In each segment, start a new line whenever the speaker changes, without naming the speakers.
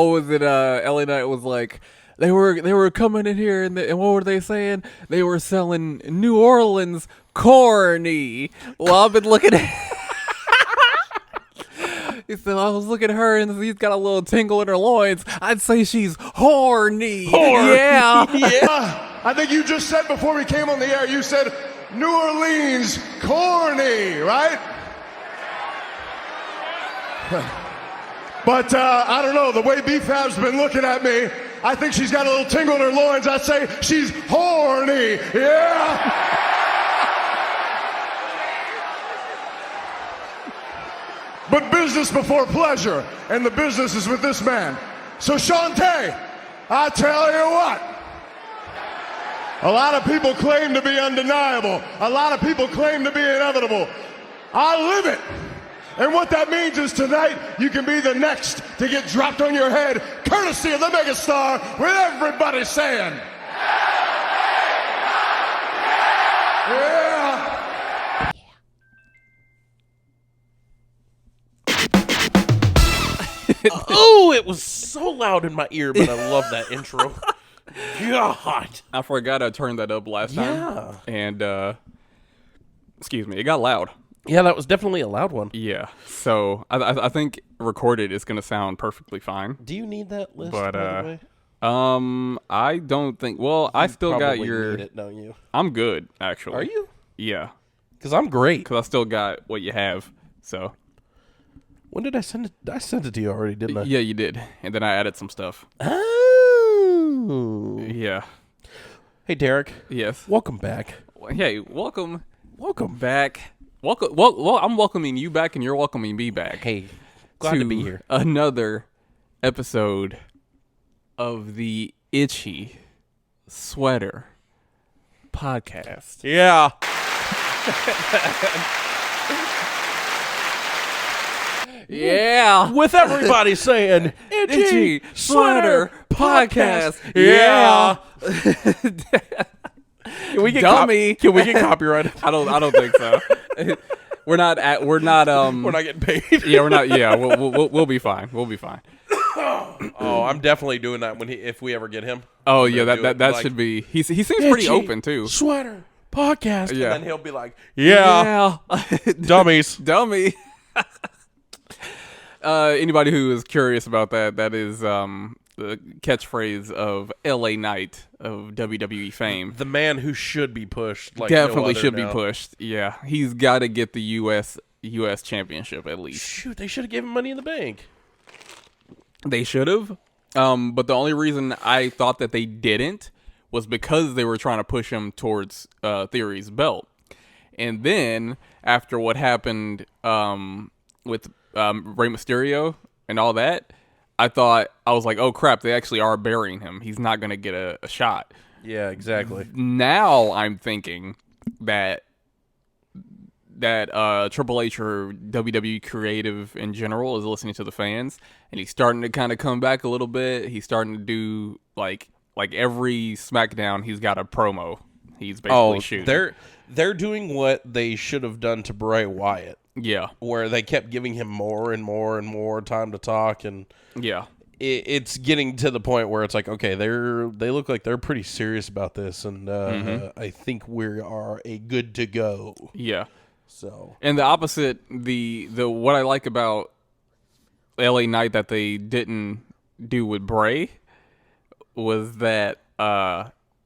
what was it? LA Knight was like, they were coming in here and what were they saying? They were selling New Orleans corny. Well, I've been looking at. He said, I was looking at her and he's got a little tingle in her loins. I'd say she's horny. Yeah.
Yeah. I think you just said before we came on the air, you said New Orleans corny, right? But I don't know, the way B-Fab's been looking at me, I think she's got a little tingle in her loins. I'd say she's horny. Yeah. But business before pleasure, and the business is with this man. So Shantae, I tell you what, a lot of people claim to be undeniable. A lot of people claim to be inevitable. I live it. And what that means is tonight, you can be the next to get dropped on your head, courtesy of the megastar, with everybody saying, yeah.
Oh, it was so loud in my ear, but I love that intro. God.
I forgot I turned that up last time. And, excuse me, it got loud.
Yeah, that was definitely a loud one.
Yeah. So I think recorded is going to sound perfectly fine.
Do you need that list,
But,
by the way?
I don't think, well, I still got
Probably
your,
need it, don't you?
I'm good, actually.
Are you?
Yeah.
Because I'm great.
Because I still got what you have, so.
When did I send it? I sent it to you already, didn't I?
Yeah, you did. And then I added some stuff.
Oh.
Yeah.
Hey, Derek.
Yes.
Welcome back.
Hey, welcome
Welcome.
back. Well, I'm welcoming you back and you're welcoming me back.
Hey, glad to be here.
Another episode of the Itchy Sweater Podcast.
Yeah.
Yeah.
With everybody saying,
Itchy Sweater Podcast.
Yeah. Can we get
Dummy.
Can we get copyrighted?
I don't think so. We're not
We're not getting paid.
Yeah, we're not. Yeah, we'll be fine. We'll be fine.
Oh, I'm definitely doing that if we ever get him.
Oh yeah,
do it,
that
like,
should be. He seems pretty open too.
Sweater podcast.
Yeah.
And then he'll be like, yeah. Dummies.
Dummy. Anybody who is curious about that is the catchphrase of LA Knight of WWE fame.
The man who should be pushed. Like
Definitely
no other
should be
now.
pushed. Yeah, he's got to get the US championship at least.
Shoot, they should have given Money in the Bank.
They should have. But the only reason I thought that they didn't was because they were trying to push him towards Theory's belt. And then after what happened with Rey Mysterio and all that, I was like, oh crap, they actually are burying him. He's not going to get a shot.
Yeah, exactly.
Now I'm thinking that Triple H or WWE creative in general is listening to the fans, and he's starting to kind of come back a little bit. He's starting to do like every SmackDown, he's got a promo. He's basically shooting.
They're doing what they should have done to Bray Wyatt.
Yeah.
Where they kept giving him more and more and more time to talk, and
yeah,
it's getting to the point where it's like, okay, they look like they're pretty serious about this, and I think we are a good to go.
Yeah.
So,
and the opposite, the what I like about LA Knight that they didn't do with Bray was that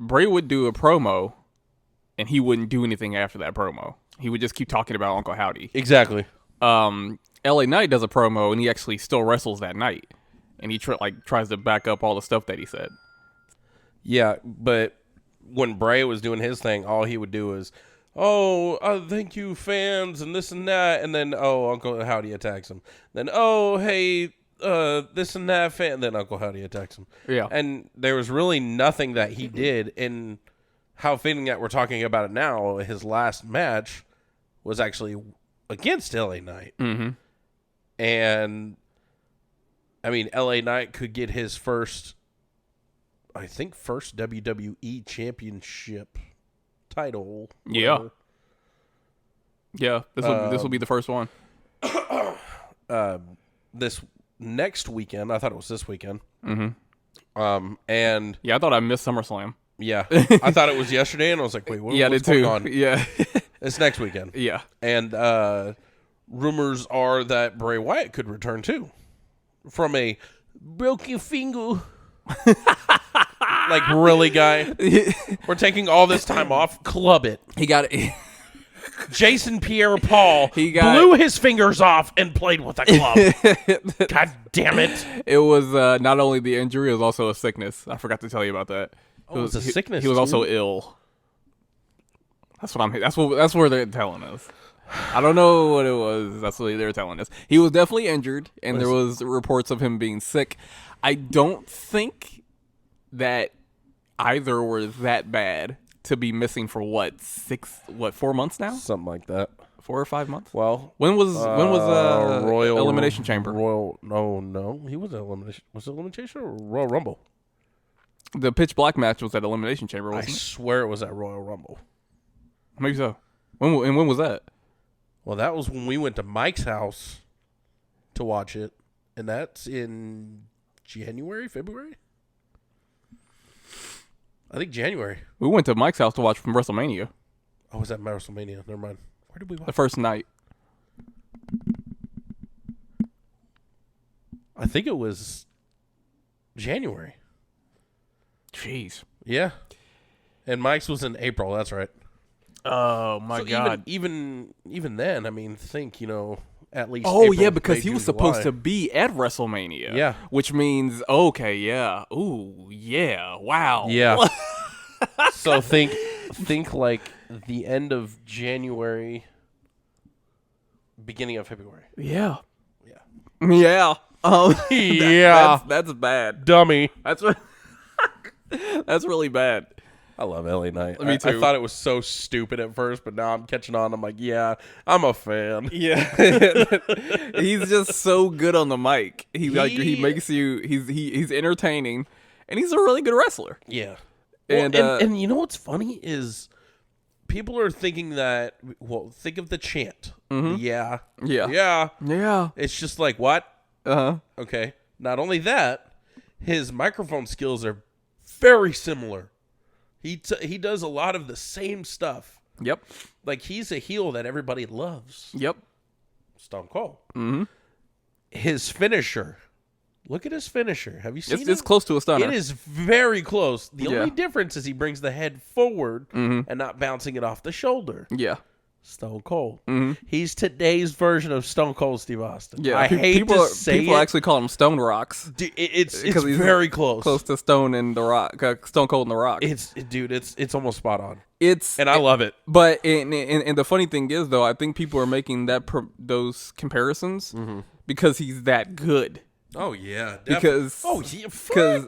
Bray would do a promo, and he wouldn't do anything after that promo. He would just keep talking about Uncle Howdy.
Exactly.
LA Knight does a promo, and he actually still wrestles that night, and he tries to back up all the stuff that he said.
Yeah, but when Bray was doing his thing, all he would do is, thank you, fans, and this and that, and then, Uncle Howdy attacks him. Then, hey, this and that, fan, then Uncle Howdy attacks him.
Yeah.
And there was really nothing that he did, and how fitting that we're talking about it now, his last match was actually against LA Knight.
Mm-hmm.
And, I mean, LA Knight could get his first WWE Championship title.
Yeah. Yeah, this will be the first one.
This next weekend. I thought it was this weekend. And
Yeah, I thought I missed SummerSlam.
yeah, I thought it was yesterday, and I was like, wait,
Yeah, I
what's
did
going
too.
on?
Yeah.
It's next weekend.
Yeah.
And rumors are that Bray Wyatt could return too, from a broke your finger. Like, really, guy? We're taking all this time off. Club it.
He got
Jason Pierre-Paul blew his fingers off and played with a club. God damn it.
It was not only the injury, it was also a sickness. I forgot to tell you about that.
It was a sickness.
He was
too?
also ill. That's what I'm. That's where they're telling us. I don't know what it was. That's what they're telling us. He was definitely injured, and there was reports of him being sick. I don't think that either were that bad to be missing for 4 months now?
Something like that.
4 or 5 months?
Well,
when was
Royal
Elimination Chamber?
No, he was at Elimination. Was it Elimination or Royal Rumble?
The Pitch Black match was at Elimination Chamber,
I
wasn't it?
swear it was at Royal Rumble.
Maybe so. When was that?
Well, that was when we went to Mike's house to watch it, and that's in January, February? I think January.
We went to Mike's house to watch from WrestleMania.
Oh, was that WrestleMania? Never mind. Where did we watch?
The first night.
I think it was January.
Jeez.
Yeah. And Mike's was in April. That's right.
Oh my God.
Even then, I mean, think, at least.
Oh
April,
yeah, because
May,
he was
June,
supposed
July.
to be at WrestleMania.
Yeah.
Which means yeah. Ooh, yeah. Wow.
Yeah. So think like the end of January, beginning of February.
Yeah.
Yeah.
Yeah.
Yeah.
That's bad.
Dummy.
That's that's really bad.
I love LA Knight.
Me too.
I thought it was so stupid at first, but now I'm catching on. I'm like, yeah, I'm a fan.
Yeah. He's just so good on the mic. He makes you he's entertaining, and he's a really good wrestler.
Yeah.
And
and you know what's funny is people are thinking that, think of the chant.
Mm-hmm.
Yeah.
Yeah.
Yeah.
Yeah.
It's just like, what?
Uh-huh.
Okay. Not only that, his microphone skills are very similar. He does a lot of the same stuff.
Yep.
Like, he's a heel that everybody loves.
Yep.
Stone Cold.
Mm-hmm.
His finisher. Look at his finisher. Have you seen it?
It's close to a stunner.
It is very close. The
Yeah.
only difference is he brings the head forward
Mm-hmm.
and not bouncing it off the shoulder.
Yeah.
Stone Cold.
Mm-hmm.
He's today's version of Stone Cold Steve Austin.
Yeah.
I hate to say
people
it.
actually call him Stone Rocks.
Dude, it's
he's
very close.
Close to Stone and the Rock. Stone Cold and the Rock.
It's almost spot on.
And
I love it.
But and the funny thing is, though, I think people are making those comparisons because he's that good.
Oh yeah,
Because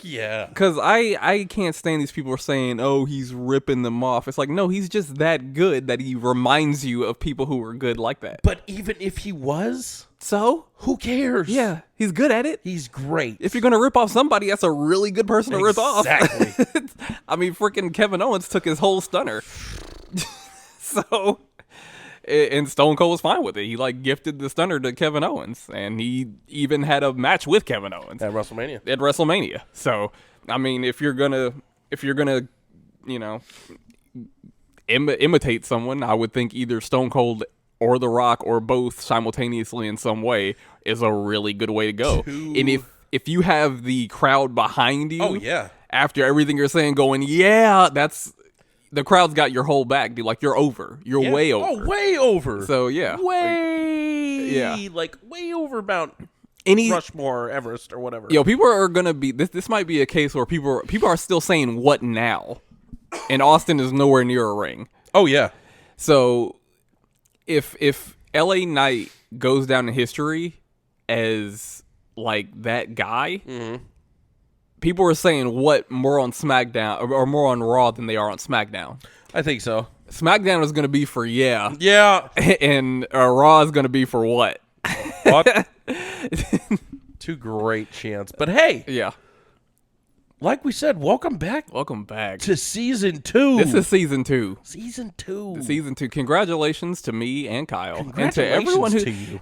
yeah.
Because I can't stand these people saying, oh, he's ripping them off. It's like, no, he's just that good that he reminds you of people who are good like that.
But even if he was,
So?
who cares?
Yeah, he's good at it.
He's great.
If you're going to rip off somebody, that's a really good person to rip off.
Exactly.
I mean, freaking Kevin Owens took his whole stunner. So, and Stone Cold was fine with it. He gifted the stunner to Kevin Owens, and he even had a match with Kevin Owens
At WrestleMania.
at WrestleMania. So, I mean, if you're gonna, imitate someone, I would think either Stone Cold or The Rock or both simultaneously in some way is a really good way to go. And if you have the crowd behind you,
Oh yeah.
after everything you're saying, going, yeah, that's the crowd's got your whole back, dude. Like, you're over. You're way over.
Oh, way over.
So yeah,
way over Mount
any
Rushmore, or Everest, or whatever.
people are gonna be this might be a case where people are still saying what now, and Austin is nowhere near a ring.
Oh yeah.
So if LA Knight goes down in history as that guy, people are saying what more on SmackDown or more on Raw than they are on SmackDown.
I think so.
SmackDown is going to be for
Yeah.
and Raw is going to be for what?
What? Two great chants. But hey,
Yeah.
like we said, welcome back
Welcome back.
to season 2.
This is season 2.
season 2.
Season 2. Congratulations to me and Kyle, and to
Congratulations
everyone who.
to you.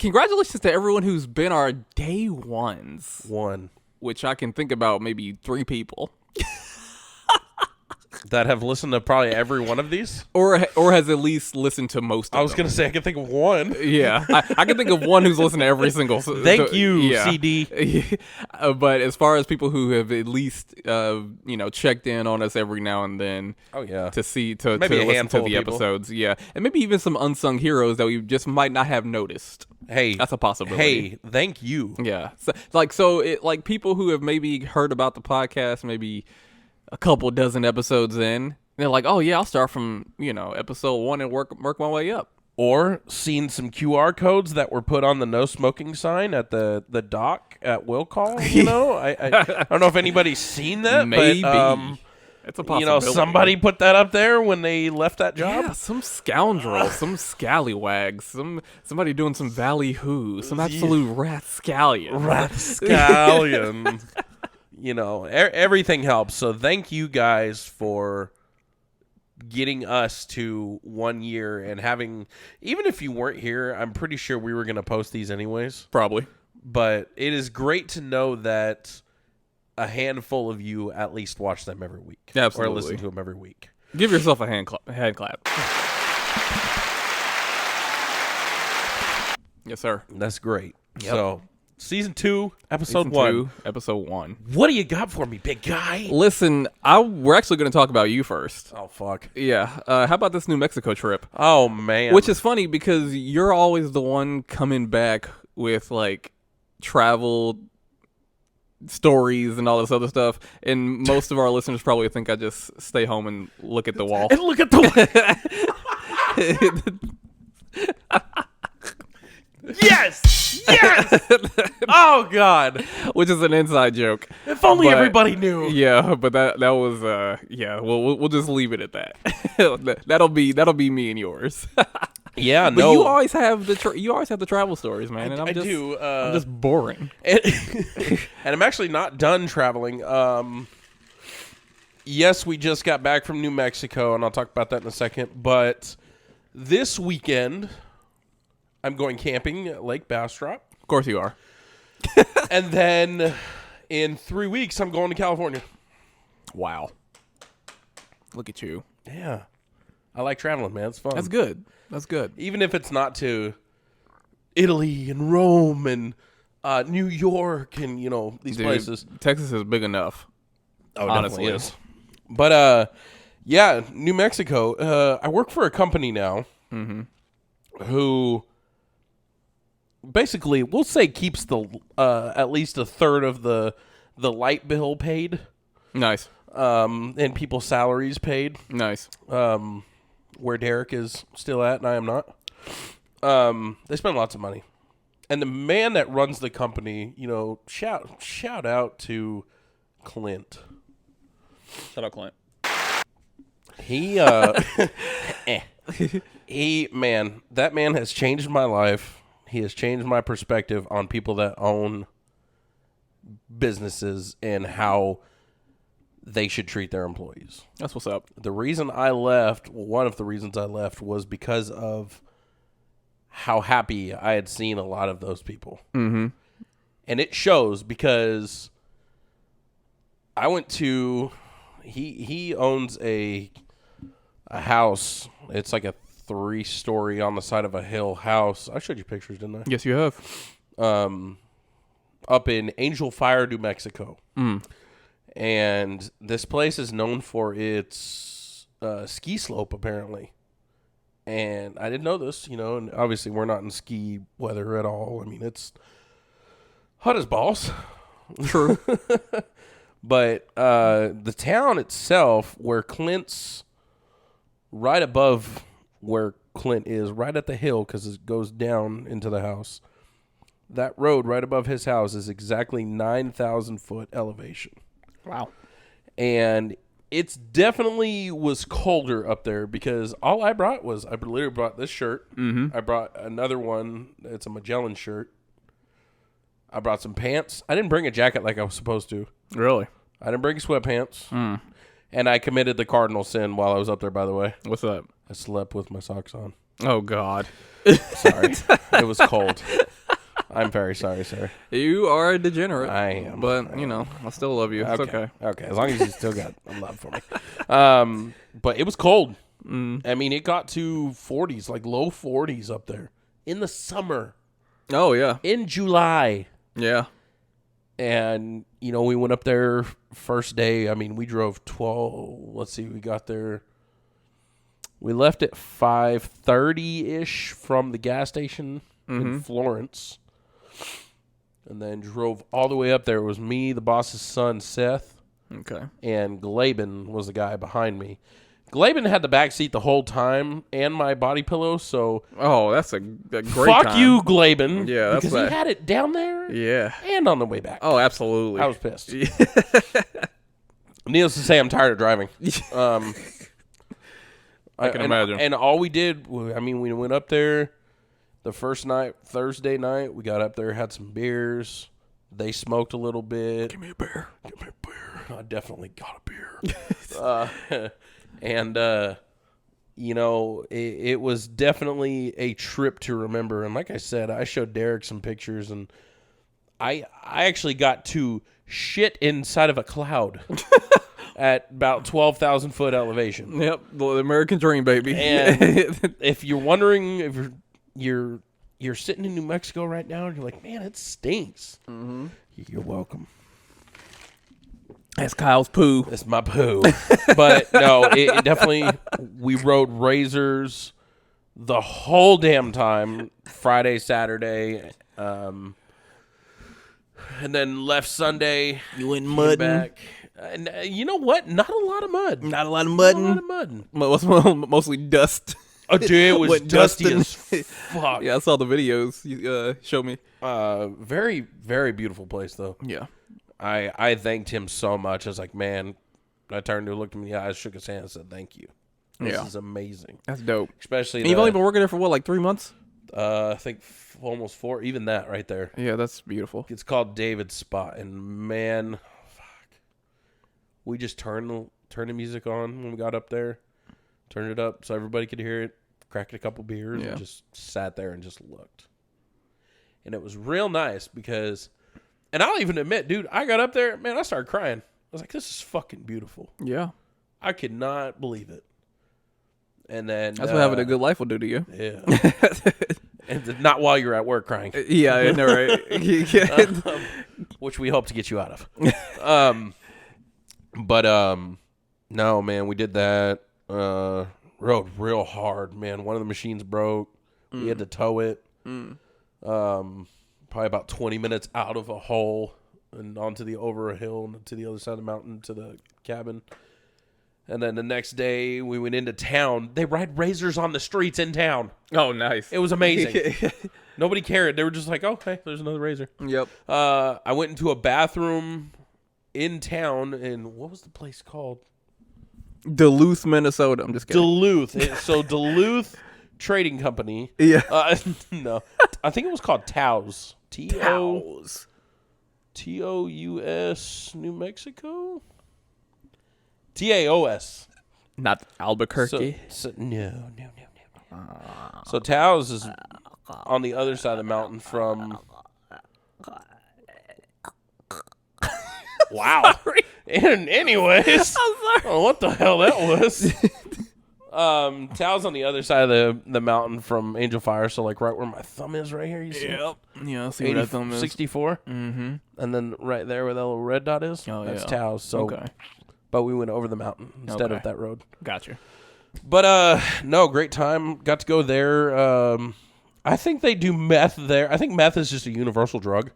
congratulations to everyone who's been our day ones.
One.
Which I can think about maybe 3 people.
That have listened to probably every one of these?
Or has at least listened to most of them.
I was going to say, I can think of one.
Yeah. I can think of one who's listened to every single...
Thank you, CD.
But as far as people who have at least, checked in on us every now and then...
Oh, yeah.
To listen to the episodes. Yeah. And maybe even some unsung heroes that we just might not have noticed.
Hey.
That's a possibility.
Hey, thank you.
Yeah. People who have maybe heard about the podcast maybe a couple dozen episodes in, they're like, oh yeah, I'll start from, episode 1 and work my way up.
Or seen some QR codes that were put on the no smoking sign at the dock at Will Call, I don't know if anybody's seen that.
Maybe.
But,
it's a possibility.
Somebody put that up there when they left that job.
Yeah, some scoundrel, some scallywags, somebody doing some valley-hoo, some absolute rapscallion.
Rapscallion. Everything helps. So thank you guys for getting us to 1 year and having, even if you weren't here, I'm pretty sure we were going to post these anyways.
Probably.
But it is great to know that a handful of you at least watch them every week.
Absolutely.
Or listen to them every week.
Give yourself a hand clap. Yes, sir.
That's great.
Yep.
So, Season 2, Episode 1.
Episode 1.
What do you got for me, big guy?
Listen, we're actually going to talk about you first.
Oh, fuck.
Yeah. How about this New Mexico trip?
Oh, man.
Which is funny because you're always the one coming back with, travel stories and all this other stuff. And most of our listeners probably think I just stay home and look at the wall.
And look at the... Yes! Yes! Oh, God.
Which is an inside joke.
If only everybody knew.
Yeah, but that was we'll just leave it at that. that'll be me and yours.
Yeah,
but you always have the travel stories, man, and
I do.
I'm just boring.
And I'm actually not done traveling. Yes, we just got back from New Mexico, and I'll talk about that in a second, but this weekend I'm going camping at Lake Bastrop.
Of course you are.
And then in 3 weeks, I'm going to California.
Wow. Look at you.
Yeah. I like traveling, man. It's fun.
That's good.
Even if it's not to Italy and Rome and New York and, these places.
Texas is big enough.
Oh,
honestly.
Definitely is. But, yeah, New Mexico. I work for a company now who... basically, we'll say keeps the at least a third of the light bill paid.
Nice.
And people's salaries paid.
Nice.
Where Derek is still at and I am not. They spend lots of money. And the man that runs the company, shout out to Clint.
Shout out Clint.
That man has changed my life. He has changed my perspective on people that own businesses and how they should treat their employees.
That's what's up.
The reason I left, one of the reasons I left, was because of how happy I had seen a lot of those people.
Mm-hmm.
And it shows because I went to... He owns a house. It's like a 3-story on the side of a hill house. I showed you pictures, didn't I?
Yes, you have.
Up in Angel Fire, New Mexico.
Mm.
And this place is known for its ski slope, apparently. And I didn't know this, and obviously we're not in ski weather at all. I mean, it's hot as balls.
True.
But the town itself, where Clint's right above where Clint is, right at the hill, because it goes down into the house. That road right above his house is exactly 9,000 foot elevation.
Wow.
And it's definitely was colder up there because all I brought was, I literally brought this shirt.
Mm-hmm.
I brought another one. It's a Magellan shirt. I brought some pants. I didn't bring a jacket like I was supposed to.
Really?
I didn't bring sweatpants. And I committed the cardinal sin while I was up there, by the way.
What's up?
I slept with my socks on.
Oh God.
Sorry, it was cold. I'm very sorry, sir.
You are a degenerate.
I am.
But, you know, I still love you. It's okay.
Okay, as long as you still got a love for me. But it was cold. I mean, it got to 40s, like low 40s up there in the summer.
Oh, yeah.
In July.
Yeah.
And, you know, we went up there first day. I mean, we drove 12. Let's see, we got there. We left at 5:30-ish from the gas station in Florence. And then drove all the way up there. It was me, the boss's son, Seth.
Okay.
And Glaben was the guy behind me. Glaben had the back seat the whole time and my body pillow, so...
Oh, that's a great
Fuck
time.
you, Glaben.
Yeah, that's
because he had it down there
Yeah.
and on the way back.
Oh, absolutely.
I was pissed. Needless to say, I'm tired of driving.
I can imagine.
And all we did, I mean, we went up there the first night, Thursday night. We got up there, had some beers. They smoked a little bit.
Give me a beer.
Give me a beer. I definitely got a beer. You know, it was definitely a trip to remember. And like I said, I showed Derek some pictures, and I actually got to shit inside of a cloud at about 12,000 foot elevation.
Yep, the American dream, baby.
And if you're wondering if you're sitting in New Mexico right now and you're like, man, it stinks. Mm-hmm. You're welcome.
That's Kyle's poo.
That's my poo. But no, it definitely, we rode Razors the whole damn time, Friday, Saturday, and then left Sunday.
You went
came
mudding?
Back. And you know what? Not a lot of mud.
Not a lot of
Not a
mudding?
lot of mud.
What's mostly dust.
Oh, dude, it was
Went
dusty
dusting.
as fuck.
Yeah, I saw the videos you showed me.
Very, very beautiful place, though.
Yeah.
I thanked him so much. I was like, man, I turned to him, looked him in the eyes, shook his hand, and said, thank you. This is amazing.
That's dope.
Especially
And you've only been working there for what, like 3 months?
I think almost 4, even that right there.
Yeah, that's beautiful.
It's called David's Spot, and man, fuck. We just turned the music on when we got up there, turned it up so everybody could hear it, cracked a couple beers, and just sat there and just looked. And it was real nice because, and I'll even admit, dude, I got up there, man, I started crying. I was like, this is fucking beautiful.
Yeah.
I could not believe it. And then
That's what having a good life will do to you.
Yeah. And not while you're at work crying.
Yeah, I know, right?
Which we hope to get you out of. No, man, we did that. Rode real hard, man. One of the machines broke. We had to tow it. Probably about 20 minutes out of a hole and onto the over a hill and to the other side of the mountain to the cabin. And then the next day we went into town. They ride Razors on the streets in town.
Oh, nice.
It was amazing. Nobody cared. They were just like, oh, hey, there's another Razor.
Yep.
I went into a bathroom in town, and what was the place called?
Duluth, Minnesota. I'm just kidding.
Duluth. So Duluth Trading Company.
Yeah.
No. I think it was called Taos.
Taos.
T-O-U-S, New Mexico? T-A-O-S.
Not Albuquerque.
No. So Taos is on the other side of the mountain from... Wow.
Sorry.
And anyways,
I'm sorry.
oh, what the hell that was? Taos on the other side of the mountain from Angel Fire, so like right where my thumb is right here, you see?
Yep. Yeah, I see where that thumb is.
64?
Mm-hmm.
And then right there where that little red dot is, that's Taos. So,
okay.
But we went over the mountain instead of that road.
Gotcha.
But no, great time. Got to go there. I think they do meth there. I think meth is just a universal drug.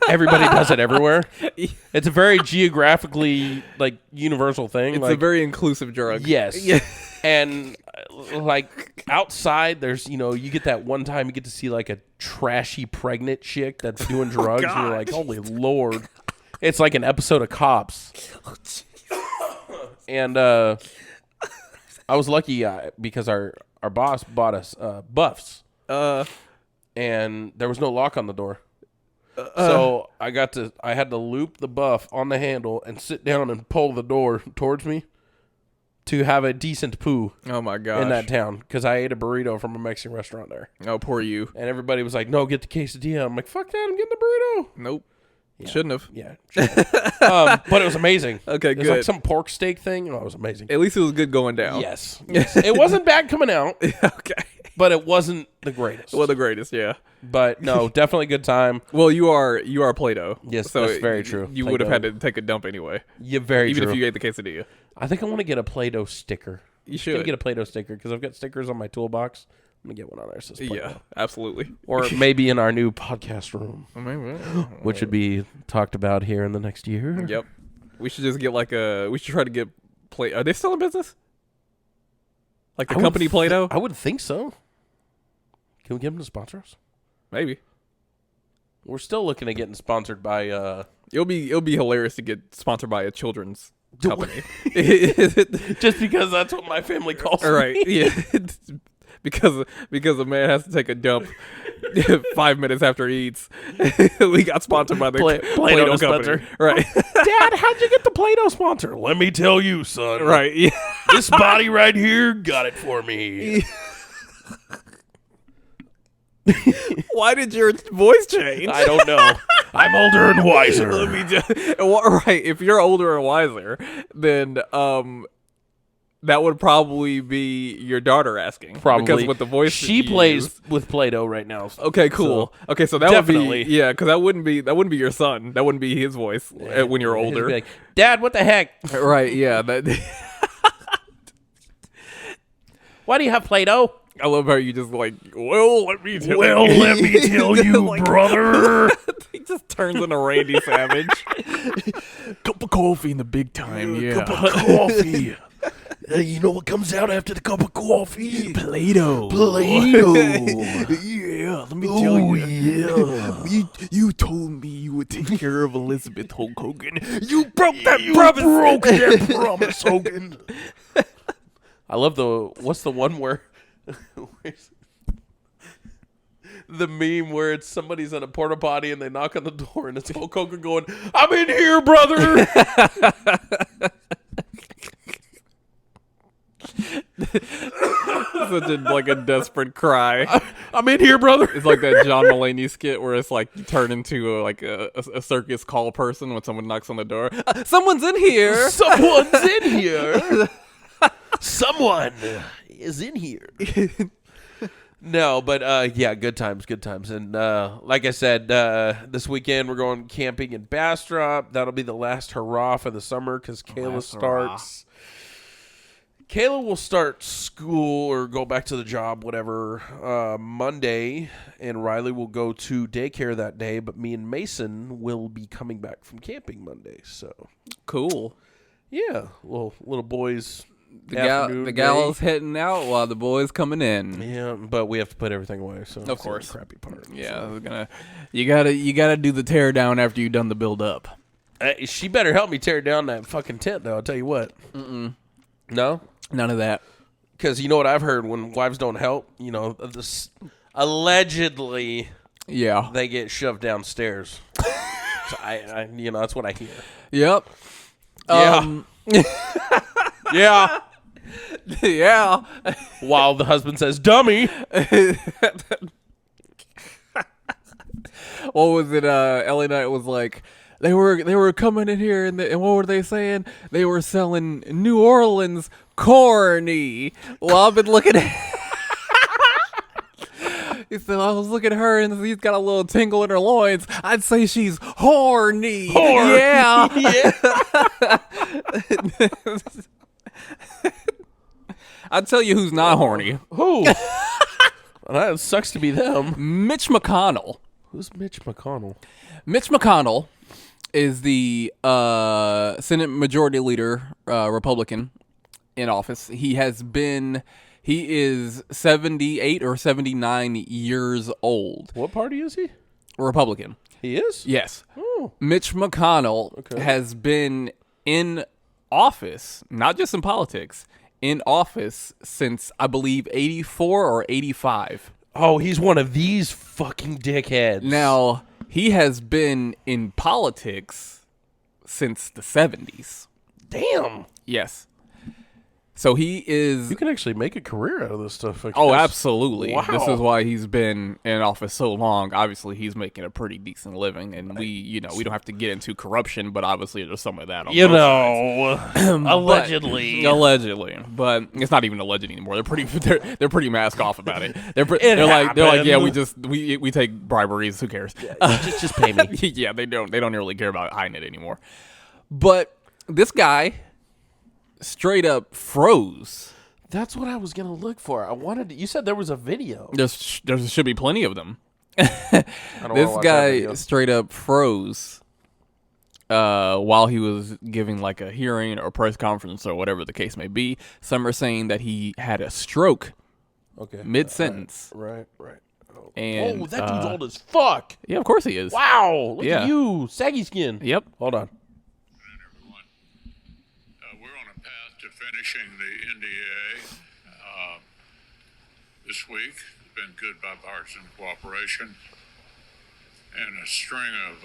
Everybody does it everywhere. It's a very geographically like universal thing.
It's
like,
a very inclusive drug.
yes.
Yeah.
And like outside, there's you get that one time you get to see like a trashy pregnant chick that's doing drugs. And you're like, holy Lord. It's like an episode of Cops. And I was lucky because our boss bought us Buffs. And there was no lock on the door. So I had to loop the Buff on the handle and sit down and pull the door towards me to have a decent poo
Oh my gosh.
in that town because I ate a burrito from a Mexican restaurant there.
Oh, poor you.
And everybody was like, no, get the quesadilla. I'm like, fuck that, I'm getting the burrito.
Nope. Shouldn't have.
Yeah. But it was amazing.
Okay,
It was
good.
like some pork steak thing. Oh, it was amazing.
At least it was good going down.
Yes. It wasn't bad coming out,
Okay.
but it wasn't the greatest.
Well, the greatest, yeah.
But no, definitely good time.
Well, you are Play-Doh.
Yes,
so
that's very true.
You would have had to take a dump anyway,
Yeah, very
even
true.
if you ate the quesadilla.
I think I want to get a Play-Doh sticker.
You
I'm
should
gonna get a Play-Doh sticker because I've got stickers on my toolbox. I'm gonna get one on there. So
Yeah, absolutely.
Or maybe in our new podcast room,
Maybe.
which would be talked about here in the next year.
Yep. We should just get we should try to get Play. Are they still in business? Like the company Play-Doh?
I would think so. Can we get them to sponsor us?
Maybe.
We're still looking at getting sponsored by.
It'll be hilarious to get sponsored by a children's company.
Just because that's what my family calls
All right.
me.
Yeah. because a man has to take a dump 5 minutes after he eats. We got sponsored by the
Play-Doh
Play-Doh
dispenser.
company. Right.
Dad, how'd you get the Play-Doh sponsor? Let me tell you, son.
Right. Yeah.
This body right here got it for me.
Why did your voice change?
I don't know. I'm older and wiser.
Let me just, right. If you're older and wiser, then that would probably be your daughter asking.
Probably.
Because with the voice
she
you
plays
use-
with Play-Doh right now.
Okay, cool. Okay, so that
Definitely.
would be because that wouldn't be your son. That wouldn't be his voice when you're
He'd
older.
be like, Dad, what the heck?
Right? Yeah. That.
Why do you have Play-Doh?
I love how you just like. Well, let me tell
Well,
you.
let me tell you,
Like-
brother.
He just turns into Randy Savage. Cup of coffee in the big time. Yeah.
Cup of coffee. You know what comes out after the cup of coffee?
Play-Doh.
Play-Doh.
Yeah, let me tell
Oh,
you.
yeah.
You told me you would take care of Elizabeth Hulk Hogan. You broke that
You
promise.
broke that promise, Hogan. I love what's the one where the meme where it's somebody's at a porta potty and they knock on the door and it's Hulk Hogan going, I'm in here, brother.
Such a desperate cry.
I'm in here, brother.
It's like that John Mulaney skit where it's like you turn into a circus call person when someone knocks on the door. Someone's in here.
Someone's in here. Someone is in here. No, but yeah, good times. And like I said, this weekend we're going camping in Bastrop. That'll be the last hurrah for the summer because Kayla starts. Kayla will start school or go back to the job, whatever, Monday, and Riley will go to daycare that day, but me and Mason will be coming back from camping Monday. So
Cool.
yeah, little boys.
The
afternoon
gal's
day.
heading out while the boys coming in.
Yeah, but we have to put everything away. So
Of
that's the
course.
crappy part.
Yeah, you gotta do the tear down after you've done the build up.
She better help me tear down that fucking tent, though. I'll tell you what. No,
None of that.
because you know what I've heard when wives don't help. You know, allegedly
Yeah.
they get shoved downstairs. So I that's what I hear.
Yep.
Yeah. Yeah.
Yeah.
While the husband says, "Dummy."
What was it? LA Knight was like, they were coming in here and what were they saying? They were selling New Orleans corny. Well, I've been looking at. He said, I was looking at her and he's got a little tingle in her loins. I'd say she's horny. Yeah.
Yeah.
I'll tell you who's not horny.
Who? That sucks to be them.
Mitch McConnell.
Who's Mitch McConnell?
Mitch McConnell is the Senate Majority Leader, Republican, in office. He is 78 or 79 years old.
What party is he?
Republican.
He is?
Yes.
Oh.
Mitch McConnell
Okay.
has been in office, not just in politics, in office since, I believe, 84 or 85.
Oh, he's one of these fucking dickheads.
Now, he has been in politics since the 70s.
Damn.
Yes. So he is.
You can actually make a career out of this stuff. I
Oh,
guess.
absolutely.
Wow.
This is why he's been in office so long. Obviously, he's making a pretty decent living, and we don't have to get into corruption, but obviously there's some of that on both sides.
Allegedly.
Allegedly, but it's not even alleged anymore. They're pretty mask off about it. They're like yeah, we take briberies. Who cares?
just pay me.
Yeah, they don't really care about hiding it anymore. But this guy straight up froze.
That's what I was gonna look for. I wanted to, you said there was a video.
There should be plenty of them.
I don't
This
wanna watch that
guy
video.
straight up froze while he was giving like a hearing or press conference or whatever the case may be. Some are saying that he had a stroke
Okay.
mid-sentence.
Right. Oh,
And
that dude's old as fuck.
yeah, of course he is.
Wow. Look
Yeah.
at you, saggy skin.
Yep.
Hold on.
Everyone. We're on a path to finishing the NDA this week. It's been good bipartisan cooperation and a string of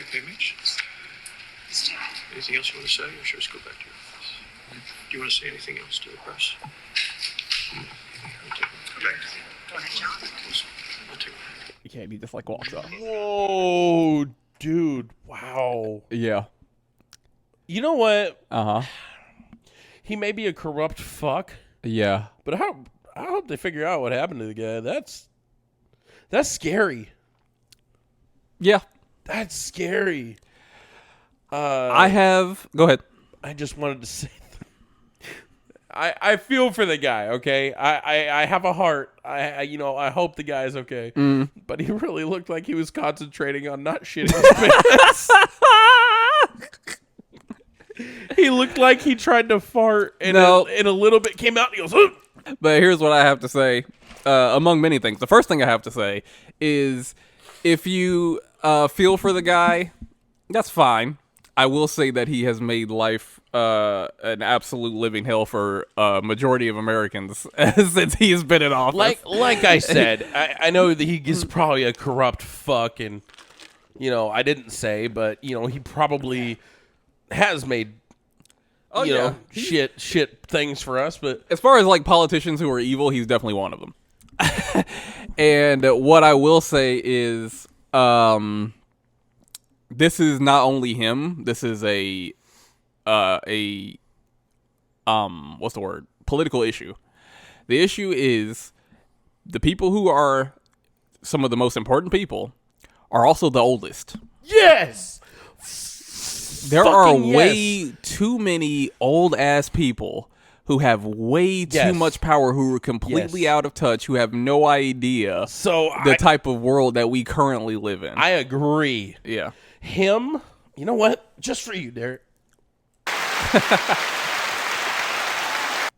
Okay, Mitch. Anything else you want to say, or should we just go back to your office? Do you want to say anything else to the press? Okay. I'll take it.
You can't. He just like walks up.
Whoa, dude. Wow.
Yeah.
You know what?
Uh huh.
He may be a corrupt fuck,
Yeah.
but I hope they figure out what happened to the guy. That's scary.
Yeah.
That's scary.
I have. Go ahead.
I just wanted to say, I feel for the guy. Okay, I have a heart. I hope the guy's okay. But he really looked like he was concentrating on not shitting his pants. He looked like he tried to fart, and in a little bit came out. And he goes, "Ugh."
But here's what I have to say. Among many things, the first thing I have to say is, if you feel for the guy, that's fine. I will say that he has made life an absolute living hell for a majority of Americans since he's been in office.
Like I said, I know that he's probably a corrupt fuck, and I didn't say, but he probably has made shit things for us. But
as far as like politicians who are evil, he's definitely one of them. And what I will say is, this is not only him. This is a what's the word? Political issue. The issue is the people who are some of the most important people are also the oldest.
yes.
There are
Fucking
way
yes.
too many old ass people who have way too
Yes.
much power, who are completely
Yes.
out of touch, who have no idea
So
the type of world that we currently live in.
I agree.
Yeah.
Him, you know what? Just for you, Derek.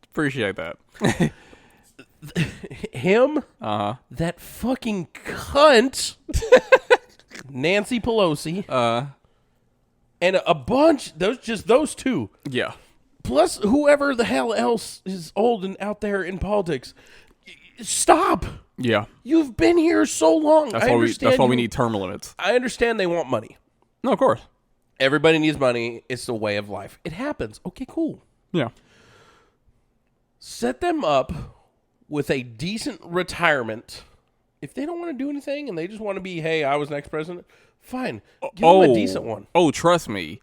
Appreciate that.
Him, that fucking cunt, Nancy Pelosi, and a bunch, those two,
Yeah.
plus whoever the hell else is old and out there in politics. Stop.
Yeah.
You've been here so long.
That's
I
why
understand
we
you-
need term limits.
I understand they want money.
No, of course.
Everybody needs money. It's the way of life. It happens. Okay, cool.
Yeah.
Set them up with a decent retirement. If they don't want to do anything and they just want to be, hey, I was next president, fine. Give them a decent one.
Oh, trust me.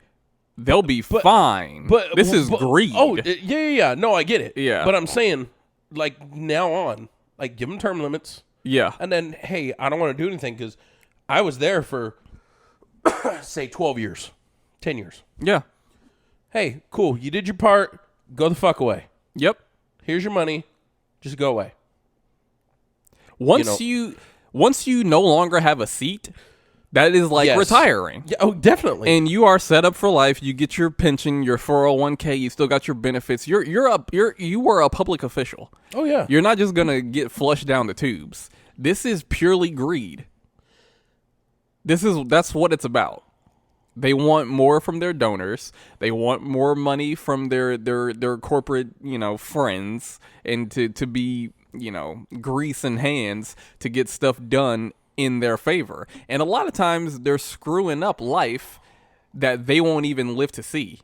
They'll be fine.
But
this is greed.
Oh, yeah. No, I get it.
Yeah.
But I'm saying, like, now on, like, give them term limits.
Yeah.
And then, hey, I don't want to do anything because I was there for, say, 12 years, 10 years.
Yeah.
Hey, cool. You did your part. Go the fuck away.
Yep.
Here's your money. Just go away.
Once you no longer have a seat, that is like
Yes.
retiring.
Yeah, oh, definitely.
And you are set up for life. You get your pension, your 401k. You still got your benefits. You were a public official.
oh, yeah.
You're not just gonna get flushed down the tubes. This is purely greed. That's what it's about. They want more from their donors. They want more money from their corporate, friends, and to be, grease and hands to get stuff done in their favor. And a lot of times they're screwing up life that they won't even live to see.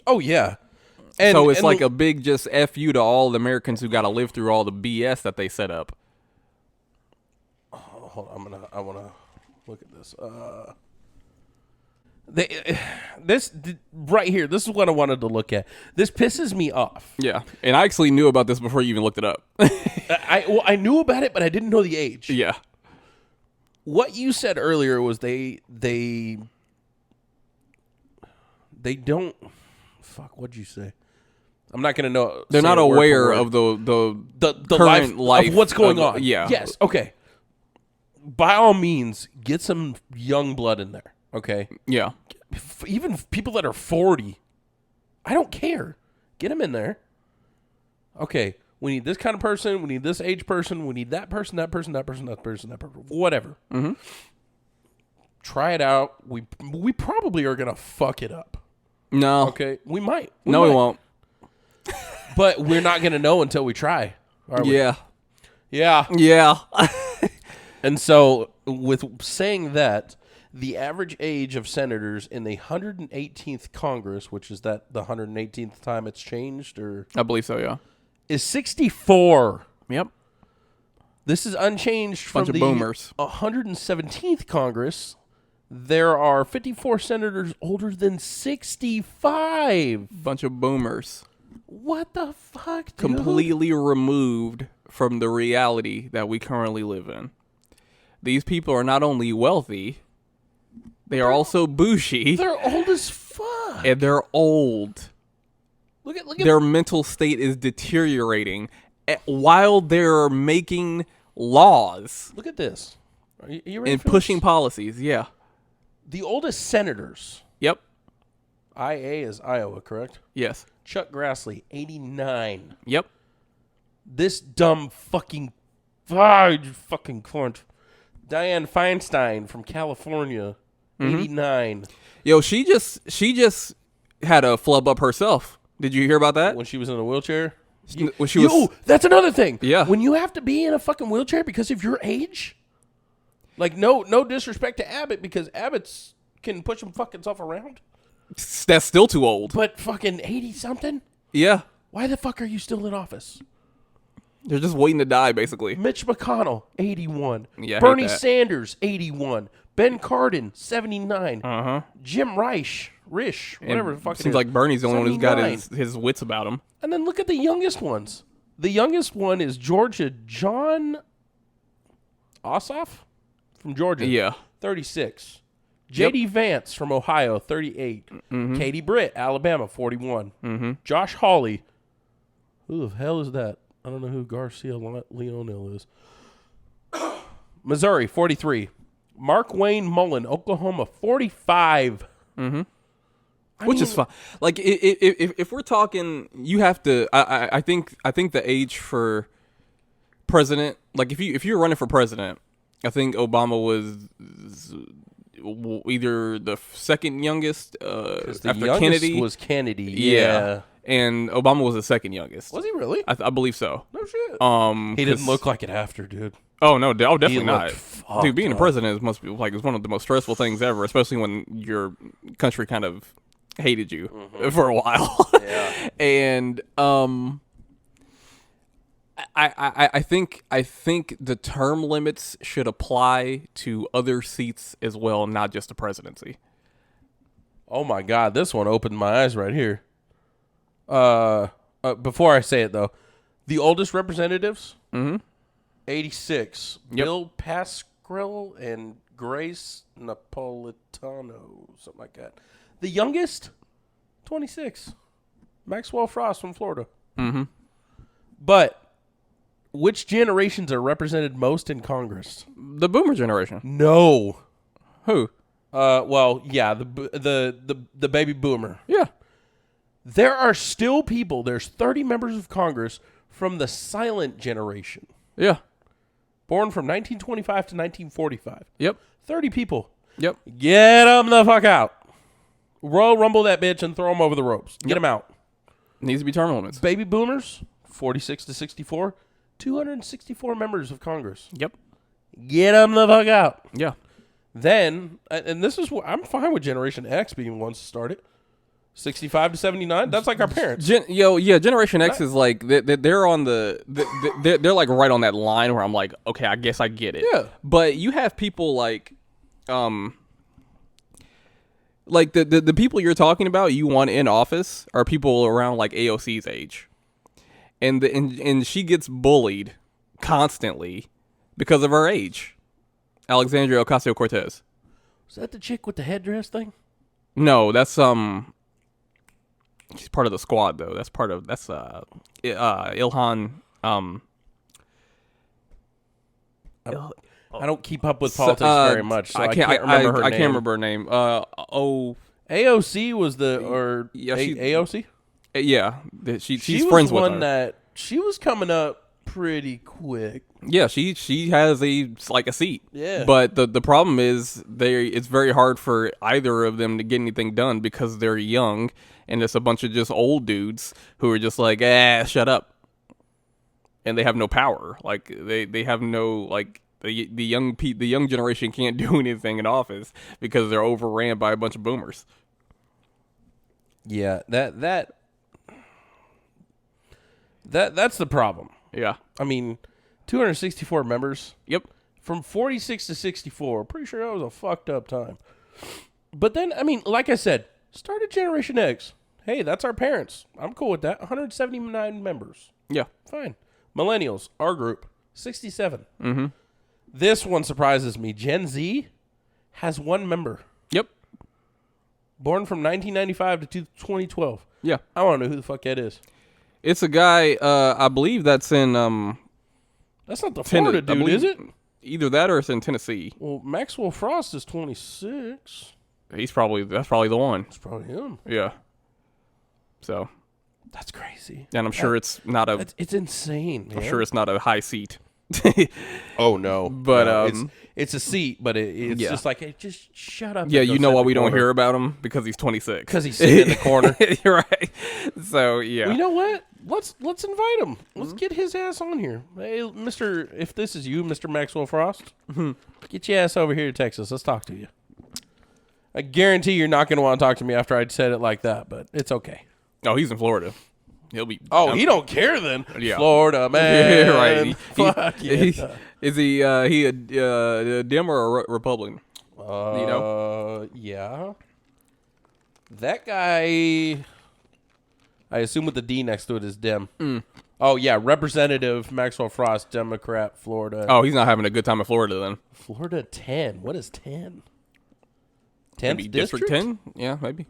Oh yeah.
So it's like a big just F you to all the Americans who got to live through all the BS that they set up.
Hold on, I want to look at this. This right here, this is what I wanted to look at. This pisses me off.
Yeah, and I actually knew about this before you even looked it up.
I knew about it, but I didn't know the age.
Yeah.
What you said earlier was they don't. Fuck. What'd you say? I'm not gonna know.
They're not aware of the current life
of what's going on.
Yeah.
Yes. Okay. By all means, get some young blood in there. Okay.
Yeah.
Even people that are 40, I don't care. Get them in there. Okay. We need this kind of person. We need this age person. We need that person, that person, that person, that person, that person. Whatever. Mm-hmm. Try it out. We probably are gonna fuck it up.
No.
Okay. We might.
We won't.
But we're not gonna know until we try. Are we?
Yeah.
Yeah.
Yeah.
And so, with saying that, the average age of senators in the 118th Congress, which is that the 118th time it's changed, or
I believe so. Yeah.
is 64.
Yep.
This is unchanged from
Bunch of
the
boomers.
117th Congress. There are 54 senators older than 65.
Bunch of boomers.
What the fuck, dude?
Completely removed from the reality that we currently live in. These people are not only wealthy, they are also bougie.
They're old as fuck.
And they're old.
Look at
Their mental state is deteriorating while they're making laws.
Look at this. Are you ready
and
for
pushing
this?
policies. Yeah.
The oldest senators.
Yep.
IA is Iowa, correct?
Yes.
Chuck Grassley, 89.
Yep.
This dumb fucking cunt. Dianne Feinstein from California, 89.
Yo, she just had a flub up herself. Did you hear about that?
When she was in a wheelchair?
When she was,
that's another thing.
Yeah.
When you have to be in a fucking wheelchair because of your age? Like, no disrespect to Abbott, because Abbott's can push him fucking self around.
that's still too old.
But fucking 80-something?
Yeah.
Why the fuck are you still in office?
They're just waiting to die, basically.
Mitch McConnell, 81.
Yeah, I hate
Bernie
that.
Sanders, 81. Ben Cardin, 79.
Uh-huh.
Jim Risch, whatever the fuck it
Seems
is,
like Bernie's the only one who's got
79.
his wits about him.
And then look at the youngest ones. The youngest one is Georgia John Ossoff from Georgia.
Yeah.
36. J.D. Vance from Ohio, 38. Katie Britt, Alabama, 41. Josh Hawley. Who the hell is that? I don't know who Garcia Leonel is. Missouri, 43. Mark Wayne Mullen, Oklahoma, 45.
Which is fine. Like, if we're talking, you have to. I think the age for president, like if you're running for president, I think Obama was either the second youngest
The
after
youngest
Kennedy
was Kennedy. Yeah.
and Obama was the second youngest.
Was he really?
I believe so.
No shit. He didn't
'cause-
look like it after, dude.
Oh no, definitely
looked
not.
fucked
Dude, being a
up.
president must be like it's one of the most stressful things ever, especially when your country kind of hated you for a while.
Yeah.
And I think the term limits should apply to other seats as well, not just the presidency.
Oh my God, this one opened my eyes right here. Before I say it though, the oldest representatives, 86.
Yep.
Bill Pascrell and Grace Napolitano, something like that. The youngest, 26. Maxwell Frost from Florida. But which generations are represented most in Congress?
The boomer generation.
No.
Who?
Well, yeah, the baby boomer.
Yeah.
There are still people, there's 30 members of Congress from the silent generation,
Yeah.
born from 1925 to 1945.
Yep.
30 people.
Yep.
Get them the fuck out. Royal Rumble that bitch and throw them over the ropes. Get them out.
Needs to be term limits.
Baby boomers, 46 to 64, 264 members of Congress.
Yep.
Get them the fuck out.
Yeah.
Then, and this is what I'm fine with Generation X being ones to start it. 65 to 79. That's like our parents.
Generation X is like they're on they're like right on that line where I'm like, okay, I guess I get it.
Yeah.
But you have people like the people you're talking about, you want in office are people around like AOC's age, and she gets bullied constantly because of her age. Alexandria Ocasio-Cortez.
Is that the chick with the headdress thing?
No, that's she's part of the squad though. That's Ilhan
I don't keep up with politics very much, so I can't remember her name.
I can't remember her name.
AOC was AOC?
Yeah, she's
She
friends
was
with
one
her.
that she was coming up pretty quick.
Yeah, she has a seat.
Yeah.
But the problem is it's very hard for either of them to get anything done because they're young and it's a bunch of just old dudes who are just like, shut up. And they have no power. Like they have no like the young generation can't do anything in office because they're overran by a bunch of boomers.
Yeah, that's the problem.
Yeah.
I mean, 264 members.
Yep.
From 46 to 64. Pretty sure that was a fucked up time. But then, I mean, like I said, start a Generation X. Hey, that's our parents. I'm cool with that. 179 members.
Yeah.
Fine. Millennials, our group, 67.
Mm-hmm.
This one surprises me. Gen Z has one member.
Yep.
Born from 1995 to 2012.
Yeah.
I want to know who the fuck that is.
It's a guy, I believe that's in
That's not the Florida dude, is it?
Either that or it's in Tennessee.
Well, Maxwell Frost is 26.
That's probably the one.
It's probably him.
Yeah. So,
That's crazy.
and I'm sure it's not a
It's insane, man.
I'm sure it's not a high seat.
Oh no,
But,
no, it's a seat, but it's
yeah.
just like, hey, just shut up.
Yeah,
and go
you know
sit
why
in the
we don't
corner.
hear about him? Because he's 26.
Because he's sitting in the corner.
You're right. So, yeah.
Well, you know what? Let's invite him. Let's get his ass on here. Hey, if this is you, Mr. Maxwell Frost, get your ass over here to Texas. Let's talk to you. I guarantee you're not going to want to talk to me after I said it like that, but it's okay.
Oh, he's in Florida. He'll be.
Oh, he don't care then.
Yeah.
Florida man.
Yeah, right.
Fuck yeah.
Is he a Dem or a Republican? You know?
Yeah. That guy, I assume with the D next to it is Dem. Oh, yeah. Representative Maxwell Frost, Democrat, Florida.
Oh, he's not having a good time in Florida then.
Florida 10. What is 10? 10th
Maybe District 10? Yeah, maybe.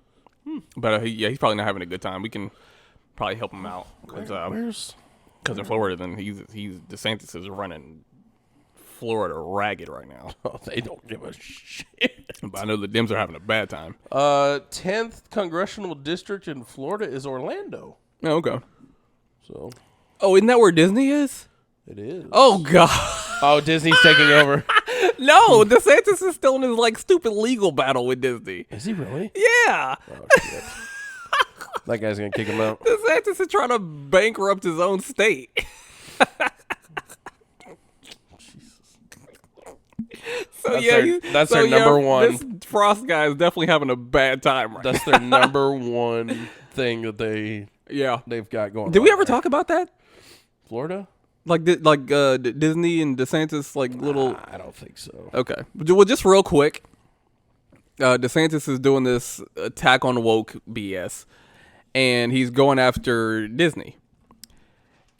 But he's probably not having a good time. We can probably help him out.
Where's...
Because in Florida, then he's DeSantis is running Florida ragged right now.
Oh, they don't give a shit.
But I know the Dems are having a bad time.
10th congressional district in Florida is Orlando.
Oh, okay.
So
Oh, isn't that where Disney is?
it is.
Oh God.
Oh, Disney's taking over.
No, DeSantis is still in his like stupid legal battle with Disney.
Is he really?
Yeah.
Oh, shit. That guy's gonna kick him out.
DeSantis is trying to bankrupt his own state. So
That's their number one.
This Frost guy is definitely having a bad time right now.
That's their number one thing that
Yeah.
they've got going.
Did we
on
ever
there.
talk about that?
Florida?
Disney and DeSantis little.
I don't think so.
Okay. Well, just real quick. DeSantis is doing this attack on woke BS, and he's going after Disney.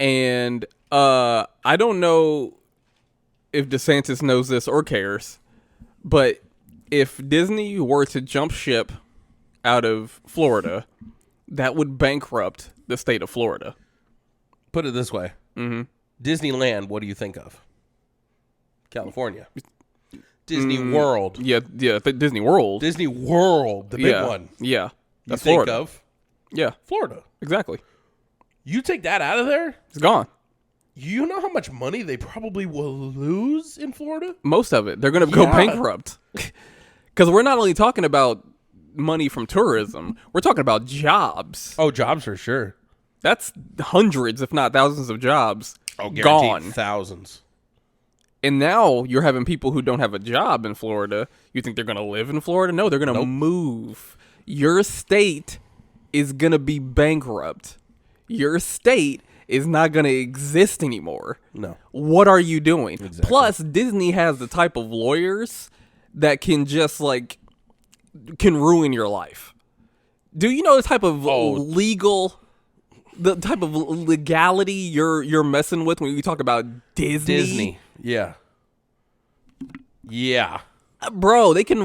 And I don't know if DeSantis knows this or cares, but if Disney were to jump ship out of Florida, that would bankrupt the state of Florida.
Put it this way. Mm-hmm. Disneyland, what do you think of? California. Disney World.
Yeah, Disney World.
Disney World, the big one.
Yeah.
You
That's
think
Florida.
of
Yeah,
Florida.
exactly.
You take that out of there,
It's gone.
you know how much money they probably will lose in Florida?
Most of it. They're going to go
Yeah.
bankrupt. Because we're not only talking about money from tourism, we're talking about jobs.
Oh, jobs for sure.
That's hundreds, if not thousands of jobs
Guaranteed
gone.
thousands.
And now you're having people who don't have a job in Florida. You think they're going to live in Florida? No, they're going to move. Your state is going to be bankrupt. Your state is not going to exist anymore.
No.
What are you doing?
Exactly.
Plus, Disney has the type of lawyers that can just can ruin your life. Do you know the type of the type of legality you're messing with when you talk about Disney?
Yeah. Yeah.
Bro, they can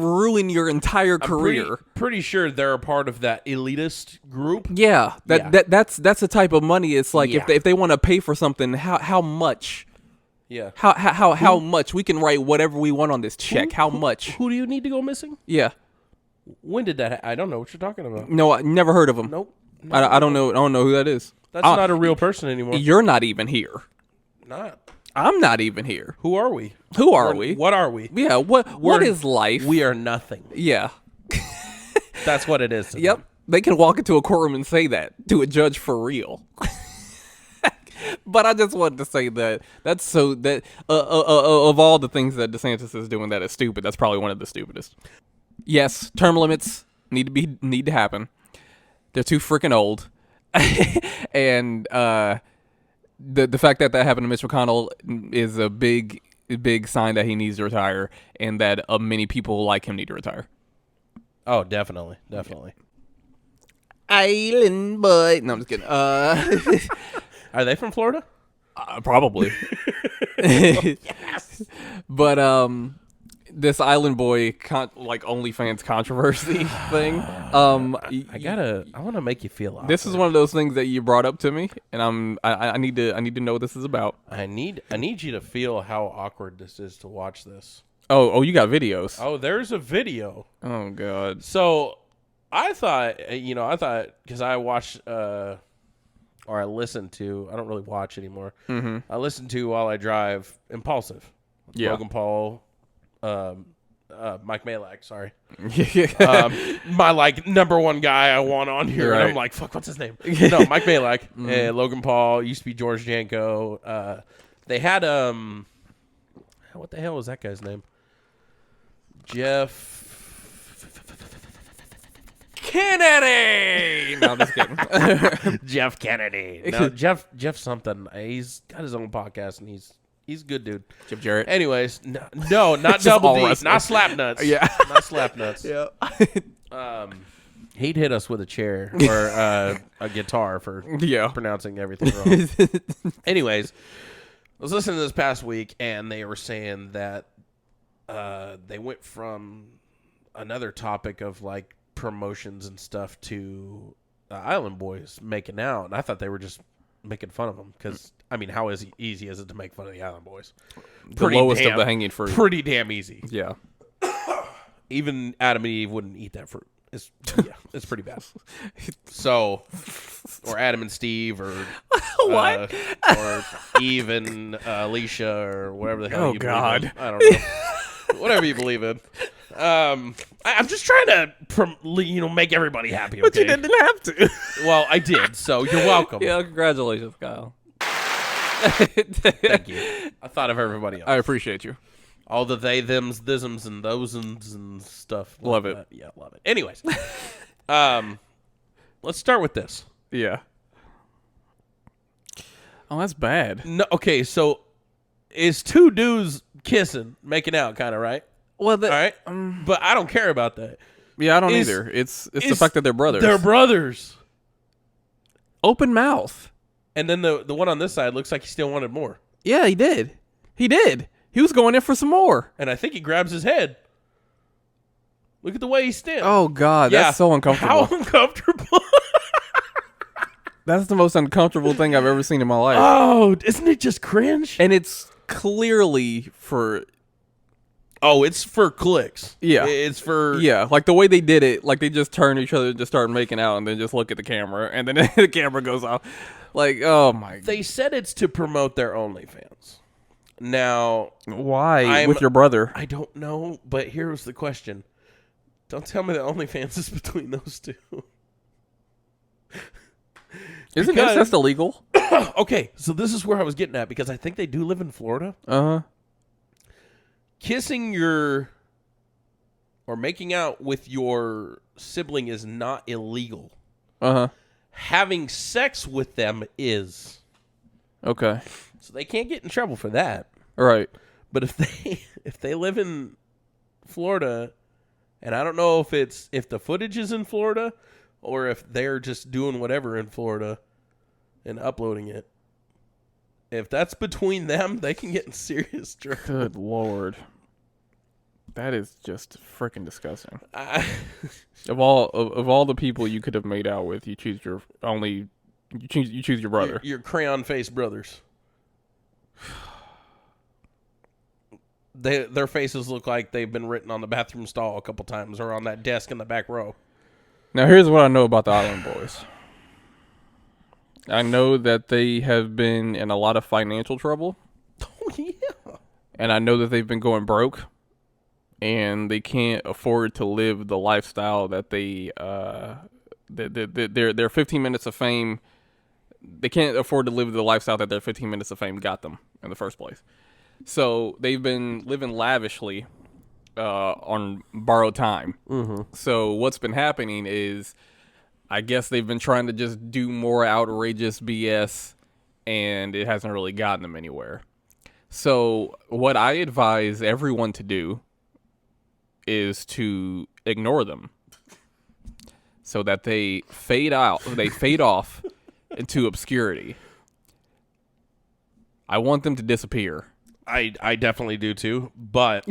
ruin your entire career.
Pretty sure they're a part of that elitist group.
Yeah, that's the type of money. It's like if they want to pay for something, how much?
Yeah.
How much? We can write whatever we want on this check. How much?
Who do you need to go missing?
Yeah.
When did that? I don't know what you're talking about.
No, I never heard of him.
Nope.
I don't know. I don't know who that is.
That's not a real person anymore.
You're not even here.
Not.
I'm not even here.
Who are we?
Who are we?
What are we?
Yeah. What is life?
We are nothing.
Yeah.
That's what it is.
Yep. They can walk into a courtroom and say that to a judge for real. But I just wanted to say that of all the things that DeSantis is doing that is stupid, that's probably one of the stupidest. Yes, term limits need to happen. They're too freaking old. And the fact that happened to Mitch McConnell is a big sign that he needs to retire, and that many people like him need to retire.
Oh, definitely.
Island boy. No, I'm just kidding.
Are they from Florida?
Probably. Yes. But this Island Boy OnlyFans controversy thing. I
want to make you feel awkward.
This is one of those things that you brought up to me, and I need to know what this is about.
I need you to feel how awkward this is to watch this.
Oh, you got videos.
Oh, there's a video.
Oh God.
So I thought, because I watched, or I listened to, I don't really watch anymore. Mm-hmm. I listen to while I drive Impulsive.
Yeah.
Logan Paul, Mike Malak, sorry.
Yeah.
My number one guy I want on here.
Right.
And I'm like, fuck, what's his name? No, Mike Malak, Logan Paul, used to be George Janko. They had, what the hell was that guy's name? Jeff
Kennedy. No, I'm just kidding.
Jeff Kennedy. No, Jeff something. He's got his own podcast and he's a good dude.
Jeff Jarrett.
Anyways, no, not
Just
Double
all
D,
wrestling.
not Slap Nuts.
Yeah.
Not Slap Nuts.
Yeah.
He'd hit us with a chair or a guitar for pronouncing everything wrong. Anyways, I was listening to this past week and they were saying that they went from another topic of promotions and stuff to Island Boys making out, and I thought they were just making fun of them because how easy is it to make fun of the Island Boys?
The lowest of the hanging fruit.
Pretty damn easy.
Yeah.
Even Adam and Eve wouldn't eat that fruit. It's pretty bad. So, or Adam and Steve, or
what?
Or Eve and Alicia, or whatever the hell you
God.
believe in. I don't know. Whatever you believe in. I'm just trying to, make everybody happy. Okay?
But you didn't have to.
Well, I did, so you're welcome.
Yeah, congratulations, Kyle.
Thank you. I thought of everybody else.
I appreciate you.
All the they, thems, thisms, and thosens and stuff.
Love it.
That. Yeah, love it. Anyways, let's start with this.
Yeah. Oh, that's bad.
No, okay, so is two dudes kissing, making out, kind of, right?
Well,
all right, but I don't care about that.
Yeah, I don't either. It's the fact that they're brothers.
They're brothers.
Open mouth.
And then the one on this side looks like he still wanted more.
Yeah, he did. He was going in for some more.
And I think he grabs his head. Look at the way he stands.
Oh, God. That's so uncomfortable.
How uncomfortable.
That's the most uncomfortable thing I've ever seen in my life.
Oh, isn't it just cringe?
And it's clearly for...
Oh, it's for clicks.
Yeah.
It's for...
Yeah, the way they did it, they just turn to each other and just start making out and then just look at the camera and then the camera goes off. Oh, my...
They said it's to promote their OnlyFans. Now,
Why with your brother?
I don't know, but here's the question. Don't tell me that OnlyFans is between those two.
Isn't incest illegal?
Okay, so this is where I was getting at, because I think they do live in Florida.
Uh-huh.
Kissing or making out with your sibling is not illegal.
Uh-huh.
Having sex with them is.
Okay.
So they can't get in trouble for that.
Right.
But if they live in Florida, and I don't know if the footage is in Florida or if they're just doing whatever in Florida and uploading it. If that's between them, they can get in serious trouble.
Good Lord. That is just freaking disgusting. Of all the people you could have made out with, you choose your brother.
Your crayon-faced brothers. Their faces look like they've been written on the bathroom stall a couple times or on that desk in the back row.
Now, here's what I know about the Island Boys. I know that they have been in a lot of financial trouble.
Oh, yeah.
And I know that they've been going broke. And they can't afford to live the lifestyle that their 15 minutes of fame. They can't afford to live the lifestyle that their 15 minutes of fame got them in the first place. So they've been living lavishly on borrowed time. Mm-hmm. So what's been happening is, I guess they've been trying to just do more outrageous BS, and it hasn't really gotten them anywhere. So what I advise everyone to do is to ignore them, so that they fade off into obscurity. I want them to disappear.
I definitely do too, but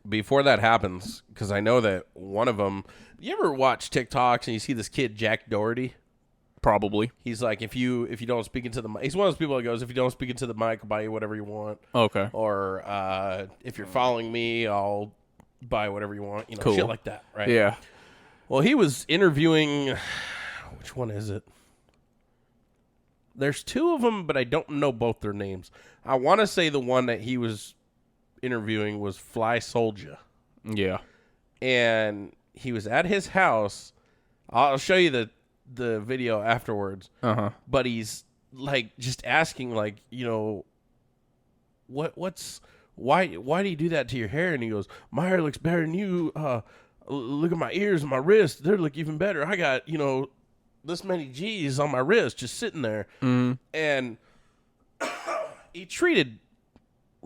before that happens, because I know that one of them, you ever watch TikToks and you see this kid, Jack Doherty?
Probably.
He's like, if you don't speak into the mic, he's one of those people that goes, if you don't speak into the mic, I'll buy you whatever you want.
Okay.
Or if you're following me, I'll buy whatever you want. You know,
cool.
Shit like that, right?
Yeah.
Well, he was interviewing, which one is it? There's two of them, but I don't know both their names. I want to say the one that he was interviewing was Fly Soldier.
Yeah.
And he was at his house. I'll show you the video afterwards.
Uh-huh.
But he's like just asking, like, you know, why do you do that to your hair? And he goes, my hair looks better than you. Look at my ears and my wrists. They look even better. I got, you know, this many G's on my wrist just sitting there.
Mm.
And he treated,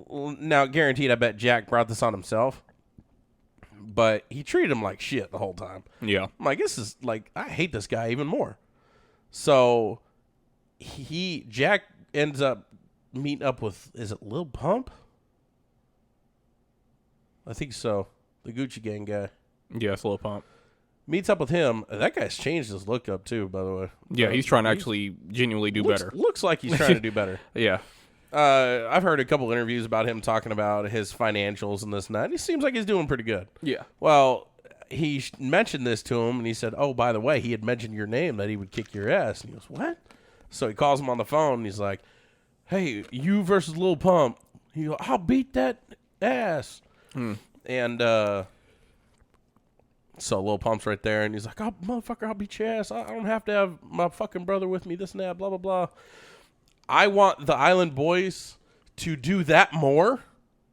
now guaranteed, I bet Jack brought this on himself, but he treated him like shit the whole time.
Yeah.
I'm like, this is like, I hate this guy even more. So Jack ends up meeting up with, is it Lil Pump? I think so. The Gucci Gang guy.
Yes, Lil Pump.
Meets up with him. That guy's changed his look up too, by the way.
Yeah, he's trying to actually genuinely do better.
Looks like he's trying to do better.
Yeah.
I've heard a couple interviews about him talking about his financials and this and that. And he seems like he's doing pretty good.
Yeah.
Well, he mentioned this to him, and he said, oh, by the way, he had mentioned your name, that he would kick your ass. And he goes, what? So he calls him on the phone, and he's like, hey, you versus Lil Pump. He goes, I'll beat that ass. And so Lil Pump's right there, and he's like, oh, motherfucker, I'll beat your ass. I don't have to have my fucking brother with me, this and that, blah, blah, blah. I want the Island Boys to do that more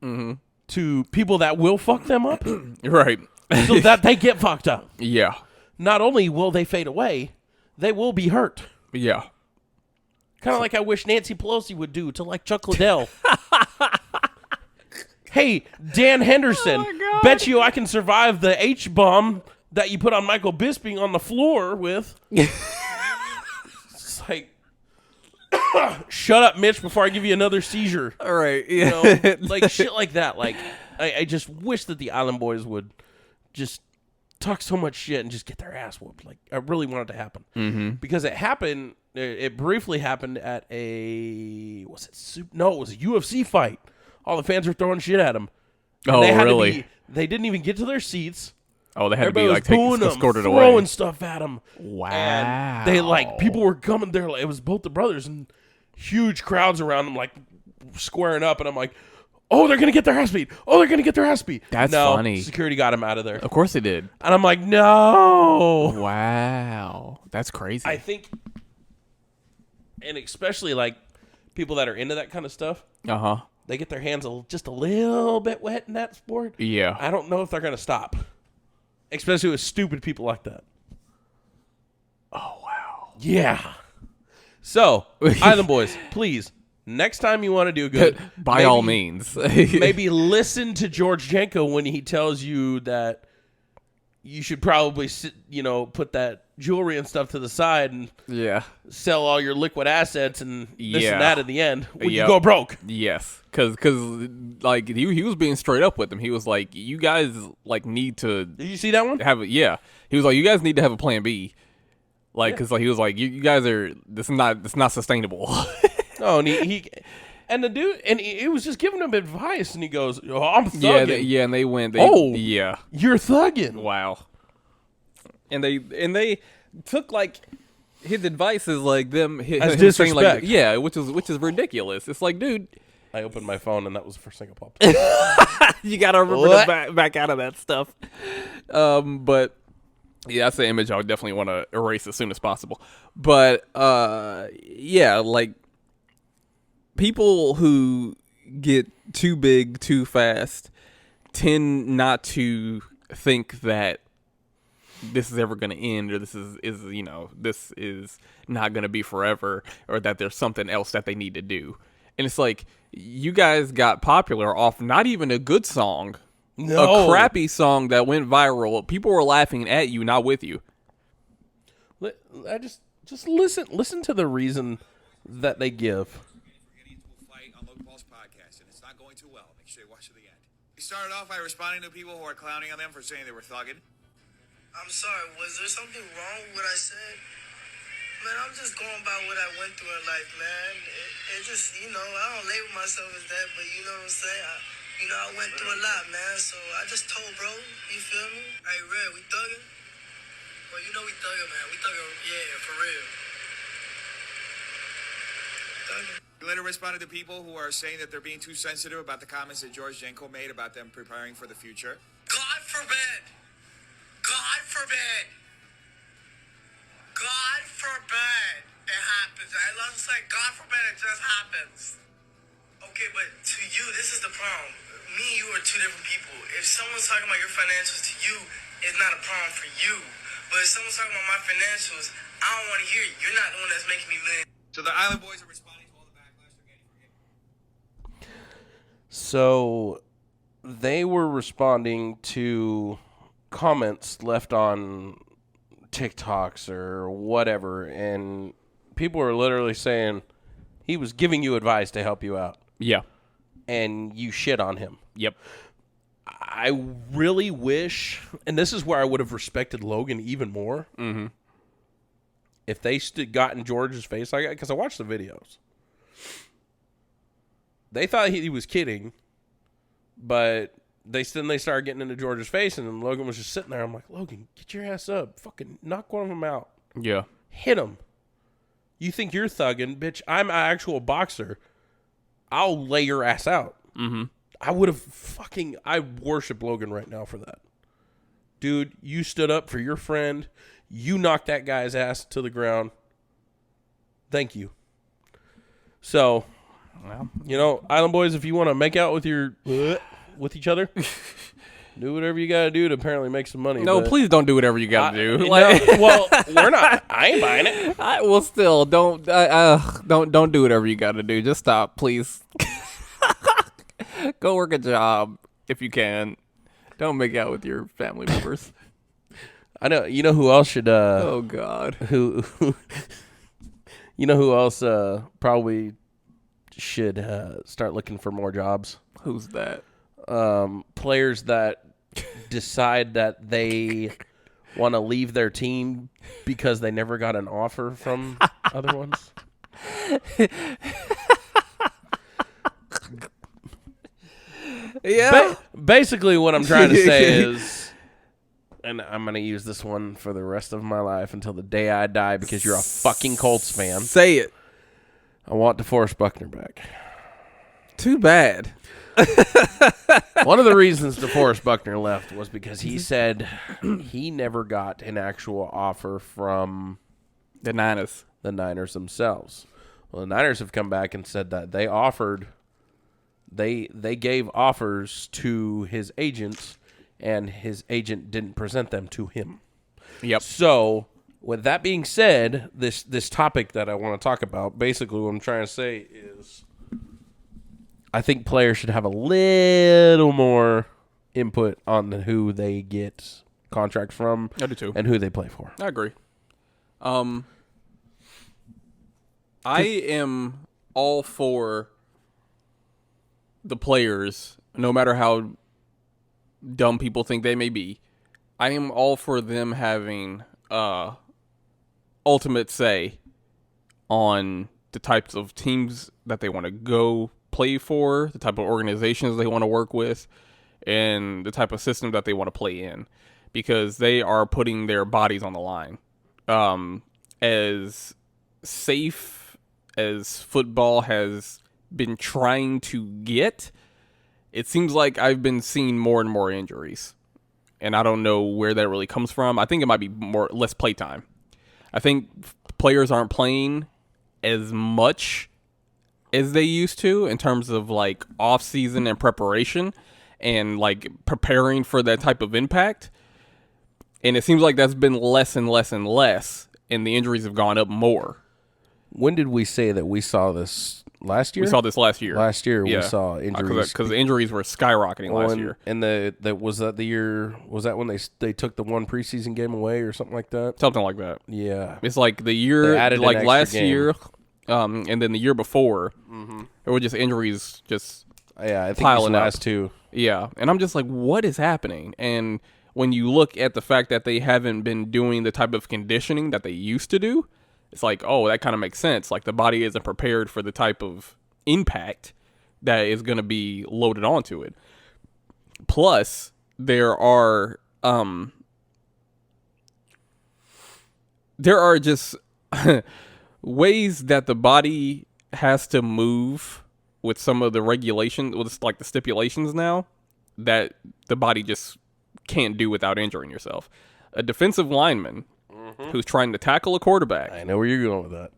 to people that will fuck them up
Right.
so that they get fucked up.
Yeah.
Not only will they fade away, they will be hurt.
Yeah.
Kind of like I wish Nancy Pelosi would do to, like, Chuck Liddell. Hey, Dan Henderson, bet you I can survive the H-bomb that you put on Michael Bisping on the floor with. It's like, shut up, Mitch, before I give you another seizure.
All right. Yeah.
You know, like shit like that. Like, I just wish that the Island Boys would just talk so much shit and just get their ass whooped. Like, I really want it to happen because it happened. It briefly happened at it was a UFC fight. All the fans were throwing shit at him.
Oh, really?
They didn't even get to their seats.
Oh, they had
Everybody
to be
was
like
booing them,
escorted
throwing
away.
stuff at them.
Wow.
And they, like, people were coming there. Like, it was both the brothers and huge crowds around them, like squaring up, and I'm like, oh, they're going to get their ass beat. Oh, they're going to get their ass beat.
That's
no,
funny.
Security got him out of there.
Of course they did.
And I'm like, no.
Wow. That's crazy.
I think, and especially like people that are into that kind of stuff,
Uh-huh.
they get their hands just a little bit wet in that sport.
Yeah.
I don't know if they're going to stop, especially with stupid people like that.
Oh, wow.
Yeah. So, Island Boys, please, next time you want to do good,
By all means.
maybe listen to George Janko when he tells you that you should probably, put that jewelry and stuff to the side and
Yeah.
sell all your liquid assets and this
Yeah.
and that at the end when you
Yep.
go broke.
Yes. Because like, he was being straight up with them. He was like, you guys, like, need to
Did you see that one?
have a, yeah. He was like, you guys need to have a plan B. Like, because like, he was like, you guys are, this is not sustainable.
Oh, and the dude, and he was just giving him advice, and he goes, "Oh, I'm thugging."
Yeah, and they went. Yeah,
You're thugging.
wow. And they took like his advice as like them
As
him saying, like,
disrespect.
yeah, which is ridiculous. It's like, dude,
I opened my phone, and that was the first thing I popped up.
you gotta remember
What?
to back out of that stuff. But yeah, that's an image I would definitely want to erase as soon as possible. But yeah, like people who get too big too fast tend not to think that this is ever going to end, or this is this is not going to be forever, or that there's something else that they need to do. And it's like, you guys got popular off not even a good song.
No.
A crappy song that went viral. People were laughing at you, not with you.
I just listen to the reason that they give.
Fight on Logan Paul's podcast, and it's not going too well. Make sure you watch to the end. He started off by responding to people who are clowning on them for saying they were thugging.
I'm sorry, was there something wrong with what I said? Man, I'm just going by what I went through in life, man. It just, I don't label myself as that, but you know what I'm saying? I went through a lot, man, so I just told bro, you feel me? Hey, Red, we thugging? Well, we thugging, man. We thugging, yeah, for real. Thugging.
He later responded to people who are saying that they're being too sensitive about the comments that George Janko made about them preparing for the future.
God forbid. God forbid. God forbid it happens. I love to say, God forbid it just happens. Okay, but to you, this is the problem. Me and you are two different people. If someone's talking about your financials to you, it's not a problem for you. But if someone's talking about my financials, I don't want to hear it. You're not the one that's making me live.
So the Island Boys are responding to all the backlash they're getting from him.
So they were responding to comments left on TikToks or whatever, and people were literally saying he was giving you advice to help you out,
Yeah.
and you shit on him.
Yep.
I really wish, and this is where I would have respected Logan even more, if they got in George's face like that, because I watched the videos. They thought he was kidding, but they started getting into George's face, and then Logan was just sitting there. I'm like, Logan, get your ass up. Fucking knock one of them out.
Yeah.
Hit him. You think you're thugging? Bitch, I'm an actual boxer. I'll lay your ass out.
Mm-hmm.
I worship Logan right now for that. Dude, you stood up for your friend. You knocked that guy's ass to the ground. Thank you. So,
Well,
Island Boys, if you want to make out with with each other, do whatever you got to do to apparently make some money.
no,
but
please don't do whatever you got to do.
no,
Like,
well, we're not. I ain't buying it.
well, still, don't do whatever you got to do. Just stop, please. Go work a job if you can. Don't make out with your family members.
I know. You know who else should?
Oh God.
Who you know who else probably should start looking for more jobs?
Who's that?
Players that decide that they want to leave their team because they never got an offer from other ones.
Yeah.
Basically, what I'm trying to say is, and I'm going to use this one for the rest of my life until the day I die because you're a fucking Colts fan.
Say it.
I want DeForest Buckner back.
Too bad.
One of the reasons DeForest Buckner left was because he said he never got an actual offer from
The Niners.
the Niners themselves. Well, the Niners have come back and said that they offered, they gave offers to his agent, and his agent didn't present them to him.
Yep.
So, with that being said, this topic that I want to talk about, basically what I'm trying to say is, I think players should have a little more input on who they get contracts from.
I do too.
And who they play for.
I agree. I am all for the players, no matter how dumb people think they may be. I am all for them having ultimate say on the types of teams that they want to go play for, the type of organizations they want to work with, and the type of system that they want to play in, because they are putting their bodies on the line. As safe as football has been trying to get, it seems like I've been seeing more and more injuries. And I don't know where that really comes from. I think it might be less playtime. I think players aren't playing as much as they used to in terms of like off season and preparation and like preparing for that type of impact. And it seems like that's been less and less and less, and the injuries have gone up more.
When did we say that we saw this? Last year?
We saw this last year.
Last year we saw injuries.
Because the injuries were skyrocketing last year.
And was that the year? Was that when they took the one preseason game away or something like that?
Something like that.
Yeah.
It's like the year, like last year, and then the year before, there were just injuries just
I think
piling
these last
up.
two.
Yeah, and I'm just like, what is happening? And when you look at the fact that they haven't been doing the type of conditioning that they used to do, it's like, oh, that kind of makes sense. Like the body isn't prepared for the type of impact that is going to be loaded onto it. Plus, there are just ways that the body has to move with some of the regulations, with like the stipulations now, that the body just can't do without injuring yourself. A defensive lineman who's trying to tackle a quarterback.
I know where you're going with that.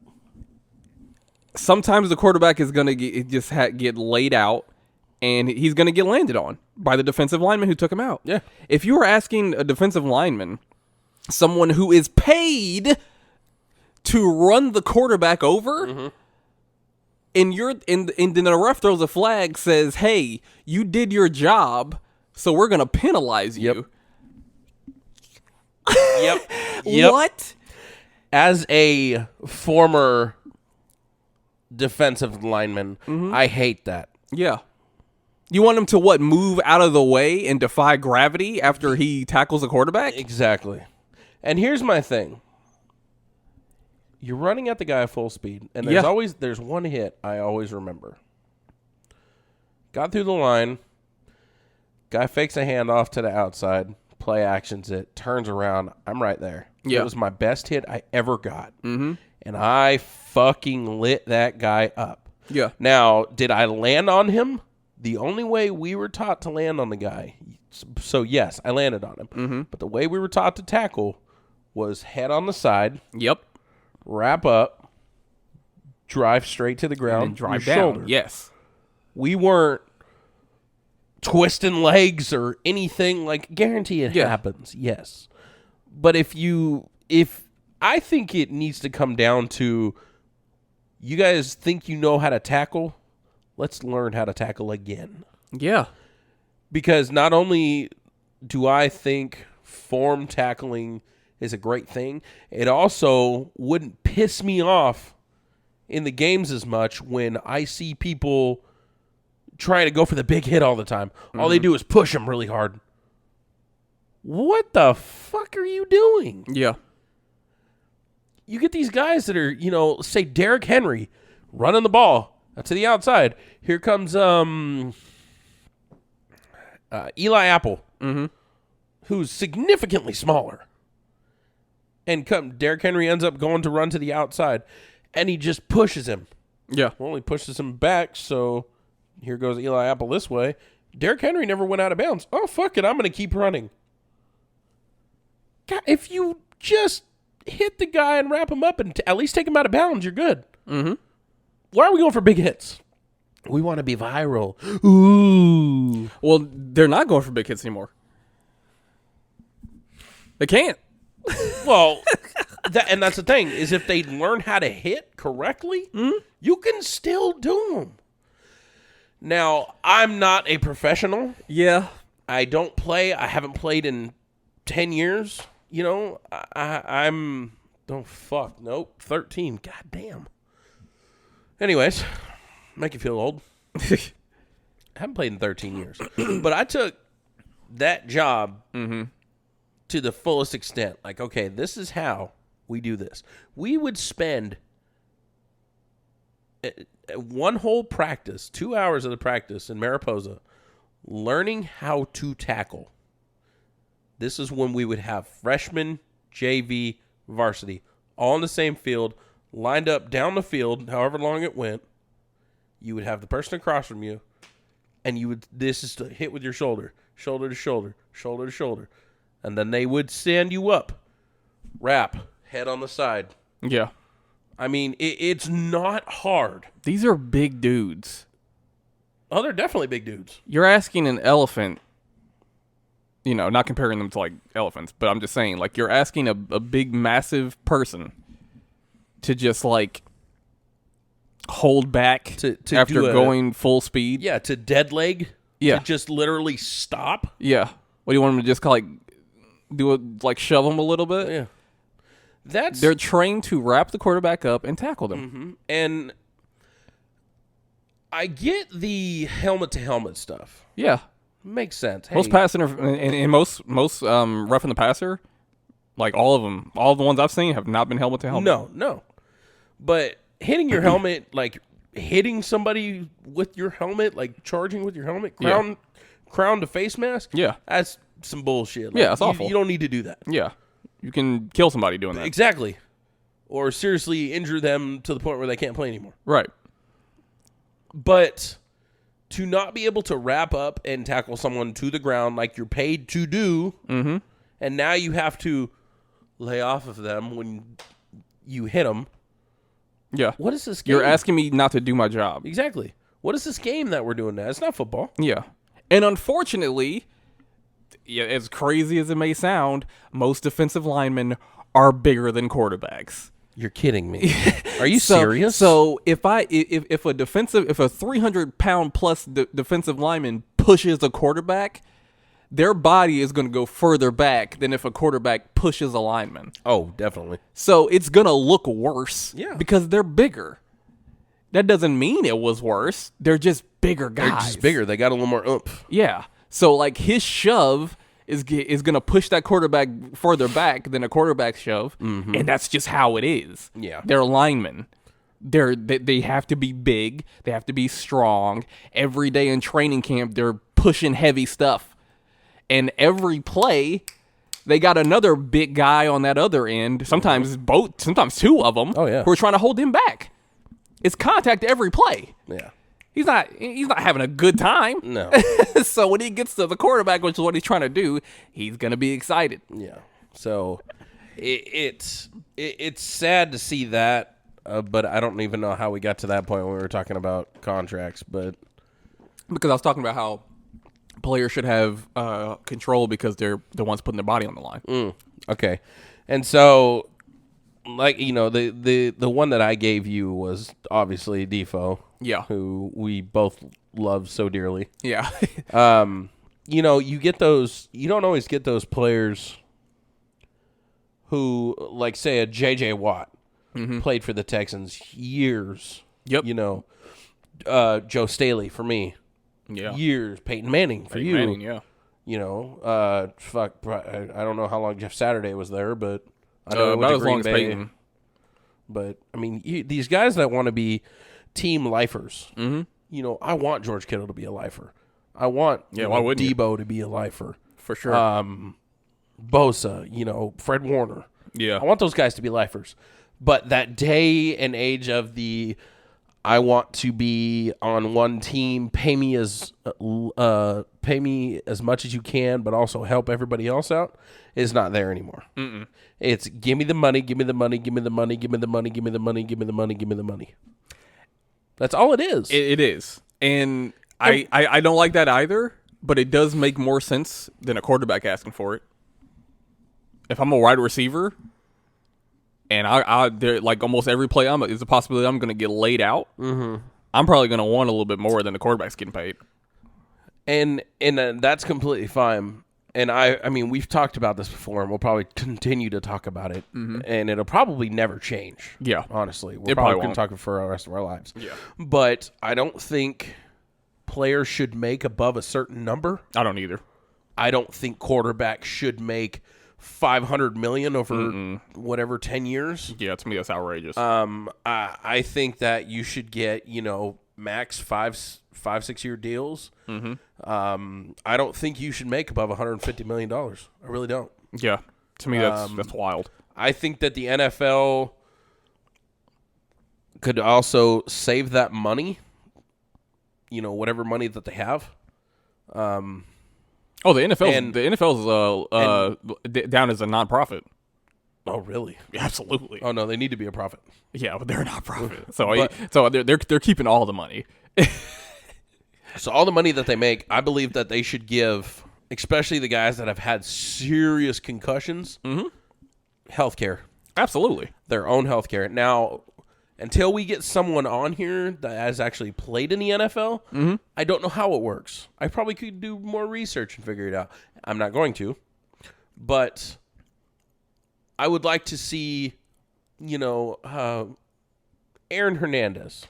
Sometimes the quarterback is going to get laid out, and he's going to get landed on by the defensive lineman who took him out.
Yeah.
If you were asking a defensive lineman, someone who is paid to run the quarterback over, and then the ref throws a flag, says, "Hey, you did your job, so we're going to penalize you."
Yep.
What?
As a former defensive lineman, I hate that.
Yeah. You want him to what? Move out of the way and defy gravity after he tackles a quarterback?
Exactly. And here's my thing. You're running at the guy at full speed, and there's one hit I always remember. Got through the line. Guy fakes a handoff to the outside. Play actions it, turns around. I'm right there.
Yeah.
It was my best hit I ever got. And I fucking lit that guy up.
Yeah.
Now, did I land on him? The only way we were taught to land on the guy. So, yes, I landed on him. But the way we were taught to tackle was head on the side.
Yep.
Wrap up. Drive straight to the ground.
And drive
your
down.
shoulder.
Yes.
We weren't twisting legs or anything. Like, guarantee it happens. Yes. But if I think it needs to come down to, you guys think you know how to tackle? Let's learn how to tackle again.
Yeah.
Because not only do I think form tackling is a great thing, it also wouldn't piss me off in the games as much when I see people trying to go for the big hit all the time. All they do is push them really hard. What the fuck are you doing?
Yeah.
You get these guys that are, say Derrick Henry running the ball to the outside. Here comes Eli Apple, who's significantly smaller. And Derrick Henry ends up going to run to the outside, and he just pushes him.
Yeah.
Well, he pushes him back, so Here goes Eli Apple this way. Derrick Henry never went out of bounds. Oh, fuck it. I'm going to keep running. God, if you just hit the guy and wrap him up and at least take him out of bounds, you're good.
Mm-hmm.
Why are we going for big hits? We want to be viral. Ooh.
Well, they're not going for big hits anymore. They can't.
Well, and that's the thing, is if they learn how to hit correctly, you can still do them. Now, I'm not a professional.
Yeah.
I don't play. I haven't played in 10 years. You know, I'm... Oh, fuck. Nope. 13. God damn. Anyways, make you feel old. I haven't played in 13 years. But I took that job to the fullest extent. Like, okay, this is how we do this. We would spend one whole practice, 2 hours of the practice in Mariposa, learning how to tackle. This is when we would have freshman, JV, varsity, all in the same field, lined up down the field, however long it went. You would have the person across from you, and you would, this is to hit with your shoulder, shoulder to shoulder, shoulder to shoulder. And then they would stand you up, wrap, head on the side.
Yeah.
I mean, it's not hard.
These are big dudes.
Oh, they're definitely big dudes.
You're asking an elephant, you know, not comparing them to like elephants, but I'm just saying, like, you're asking a big, massive person to just like hold back
To
after
do
going full speed.
Yeah, to dead leg.
Yeah.
To just literally stop.
Yeah. What do you want them to just like do it, like shove them a little bit?
Yeah.
They're trained to wrap the quarterback up and tackle them.
Mm-hmm. And I get the helmet-to-helmet stuff.
Yeah.
Makes sense. Hey,
Most passing and most roughing the passer, like all of them, all the ones I've seen have not been helmet to helmet.
No. But hitting your helmet, like hitting somebody with your helmet, like charging with your helmet, crown to face mask,
Yeah.
that's some bullshit. Like,
Yeah, it's awful.
You don't need to do that.
Yeah. You can kill somebody doing that.
Exactly. Or seriously injure them to the point where they can't play anymore.
Right.
But to not be able to wrap up and tackle someone to the ground like you're paid to do, and now you have to lay off of them when you hit them.
Yeah.
What is this game?
You're asking me not to do my job.
Exactly. What is this game that we're doing now? It's not football.
Yeah. And unfortunately, yeah, as crazy as it may sound, most defensive linemen are bigger than quarterbacks.
You're kidding me. Are you serious?
So if a 300-pound plus defensive lineman pushes a quarterback, their body is going to go further back than if a quarterback pushes a lineman.
Oh, definitely.
So it's going to look worse because they're bigger. That doesn't mean it was worse. They're just bigger guys.
They're just bigger. They got a little more oomph.
Yeah. So like his shove is going to push that quarterback further back than a quarterback shove, and that's just how it is.
Yeah.
They're linemen. They have to be big. They have to be strong. Every day in training camp, they're pushing heavy stuff. And every play, they got another big guy on that other end. Sometimes both, sometimes two of them.
Oh, yeah.
Who are trying to hold him back. It's contact every play.
Yeah.
He's not having a good time.
No.
So when he gets to the quarterback, which is what he's trying to do, he's gonna be excited.
Yeah. So it's sad to see that, but I don't even know how we got to that point when we were talking about contracts. But
Because I was talking about how players should have control because they're the ones putting their body on the line.
okay, and so like the one that I gave you was obviously Defoe.
Yeah.
Who we both love so dearly.
Yeah.
You get those. You don't always get those players who, like, say, a J.J. Watt played for the Texans years.
Yep.
Joe Staley for me.
Yeah.
Years. Peyton Manning for you.
Manning, yeah.
I don't know how long Jeff Saturday was there, but I know
about as long as
Bay.
Peyton.
But I mean, these guys that want to be team lifers. I want George Kittle to be a lifer. I want
why wouldn't you?
Debo to be a lifer.
For sure.
Bosa, Fred Warner.
Yeah.
I want those guys to be lifers. But that day and age of I want to be on one team. Pay me as much as you can, but also help everybody else out. Is not there anymore. It's give me the money, give me the money, give me the money, give me the money, give me the money, give me the money, give me the money. That's all it is.
It is, and I don't like that either. But it does make more sense than a quarterback asking for it. If I'm a wide receiver, and like almost every play is a possibility I'm going to get laid out. I'm probably going to want a little bit more than the quarterback's getting paid.
And that's completely fine. And I mean, we've talked about this before, and we'll probably continue to talk about it. And it'll probably never change.
Yeah.
Honestly. We're
It probably
going to
won't.
talk for the rest of our lives.
Yeah.
But I don't think players should make above a certain number.
I don't either.
I don't think quarterbacks should make $500 million over whatever 10 years.
Yeah, to me that's outrageous.
I think that you should get, max 5-6 year deals. I don't think you should make above $150 million. I really don't.
Yeah, to me that's wild.
I think that the NFL could also save that money, whatever money that they have.
Oh, the NFL's down as a nonprofit.
Oh, really?
Absolutely.
Oh, no, they need to be a profit.
Yeah, but they're a nonprofit. So they're keeping all the money.
So all the money that they make, I believe that they should give, especially the guys that have had serious concussions, health care.
Absolutely.
Their own health care. Now, until we get someone on here that has actually played in the NFL, I don't know how it works. I probably could do more research and figure it out. I'm not going to. But I would like to see, Aaron Hernandez.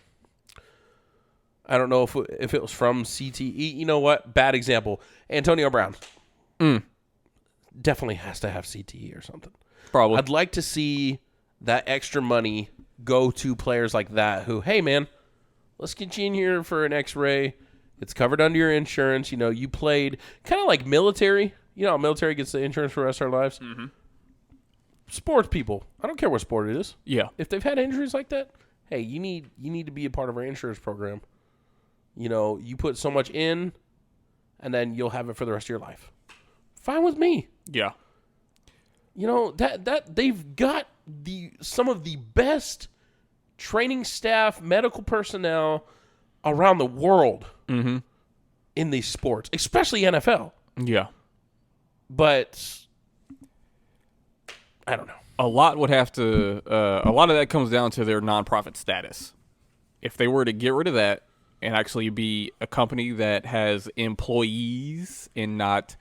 I don't know if it was from CTE. You know what? Bad example. Antonio Brown. Definitely has to have CTE or something.
Probably.
I'd like to see that extra money go to players like that who, hey, man, let's get you in here for an x-ray. It's covered under your insurance. You played kind of like military. How military gets the insurance for the rest of our lives? Sports people. I don't care what sport it is.
Yeah.
If they've had injuries like that, hey, you need to be a part of our insurance program. You put so much in, and then you'll have it for the rest of your life. Fine with me.
Yeah.
That they've got some of the best training staff, medical personnel around the world in these sports, especially NFL.
Yeah.
But I don't know.
A lot would have to. A lot of that comes down to their nonprofit status. If they were to get rid of that and actually be a company that has employees and not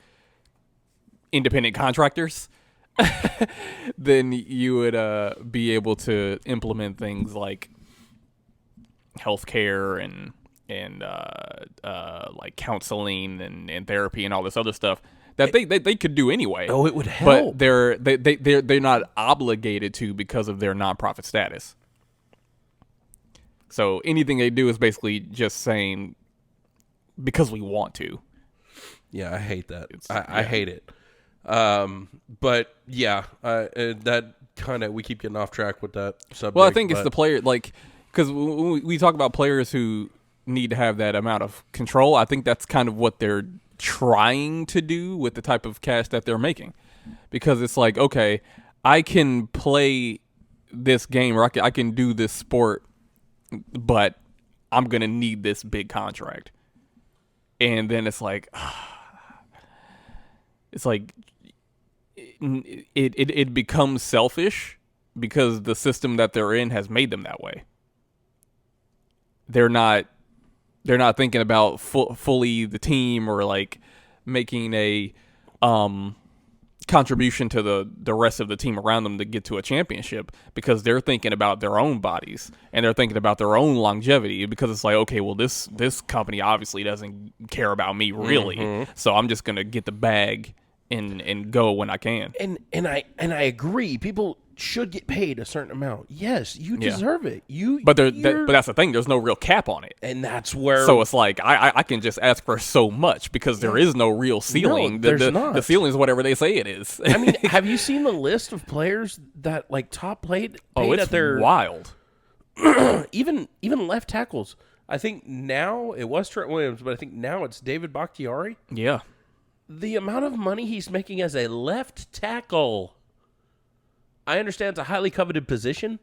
independent contractors, then you would be able to implement things like healthcare and like counseling and therapy and all this other stuff that they could do anyway.
Oh, it would help.
But they're not obligated to because of their nonprofit status. So anything they do is basically just saying because we want to.
Yeah, I hate that. I hate it. But yeah, that kind of, we keep getting off track with that subject.
Well, I think it's the player, like, because we talk about players who need to have that amount of control. I think that's kind of what they're trying to do with the type of cash that they're making, because it's like, okay, I can play this game or I can do this sport, but I'm gonna need this big contract. And then it's like it becomes selfish because the system that they're in has made them that way. They're not thinking about fully the team or like making a contribution to the rest of the team around them to get to a championship, because they're thinking about their own bodies and they're thinking about their own longevity, because it's like, okay, well, this company obviously doesn't care about me really, so I'm just gonna get the bag and go when I can.
And I agree. People should get paid a certain amount. Yes, you deserve it.
But that's the thing. There's no real cap on it,
and that's where.
So it's like I can just ask for so much because there is no real ceiling.
No, there's not.
The ceiling is whatever they say it is.
I mean, have you seen the list of players that like top paid
it's
at their
wild.
even left tackles. I think now it was Trent Williams, but I think now it's David Bakhtiari.
Yeah.
The amount of money he's making as a left tackle. I understand it's a highly coveted position,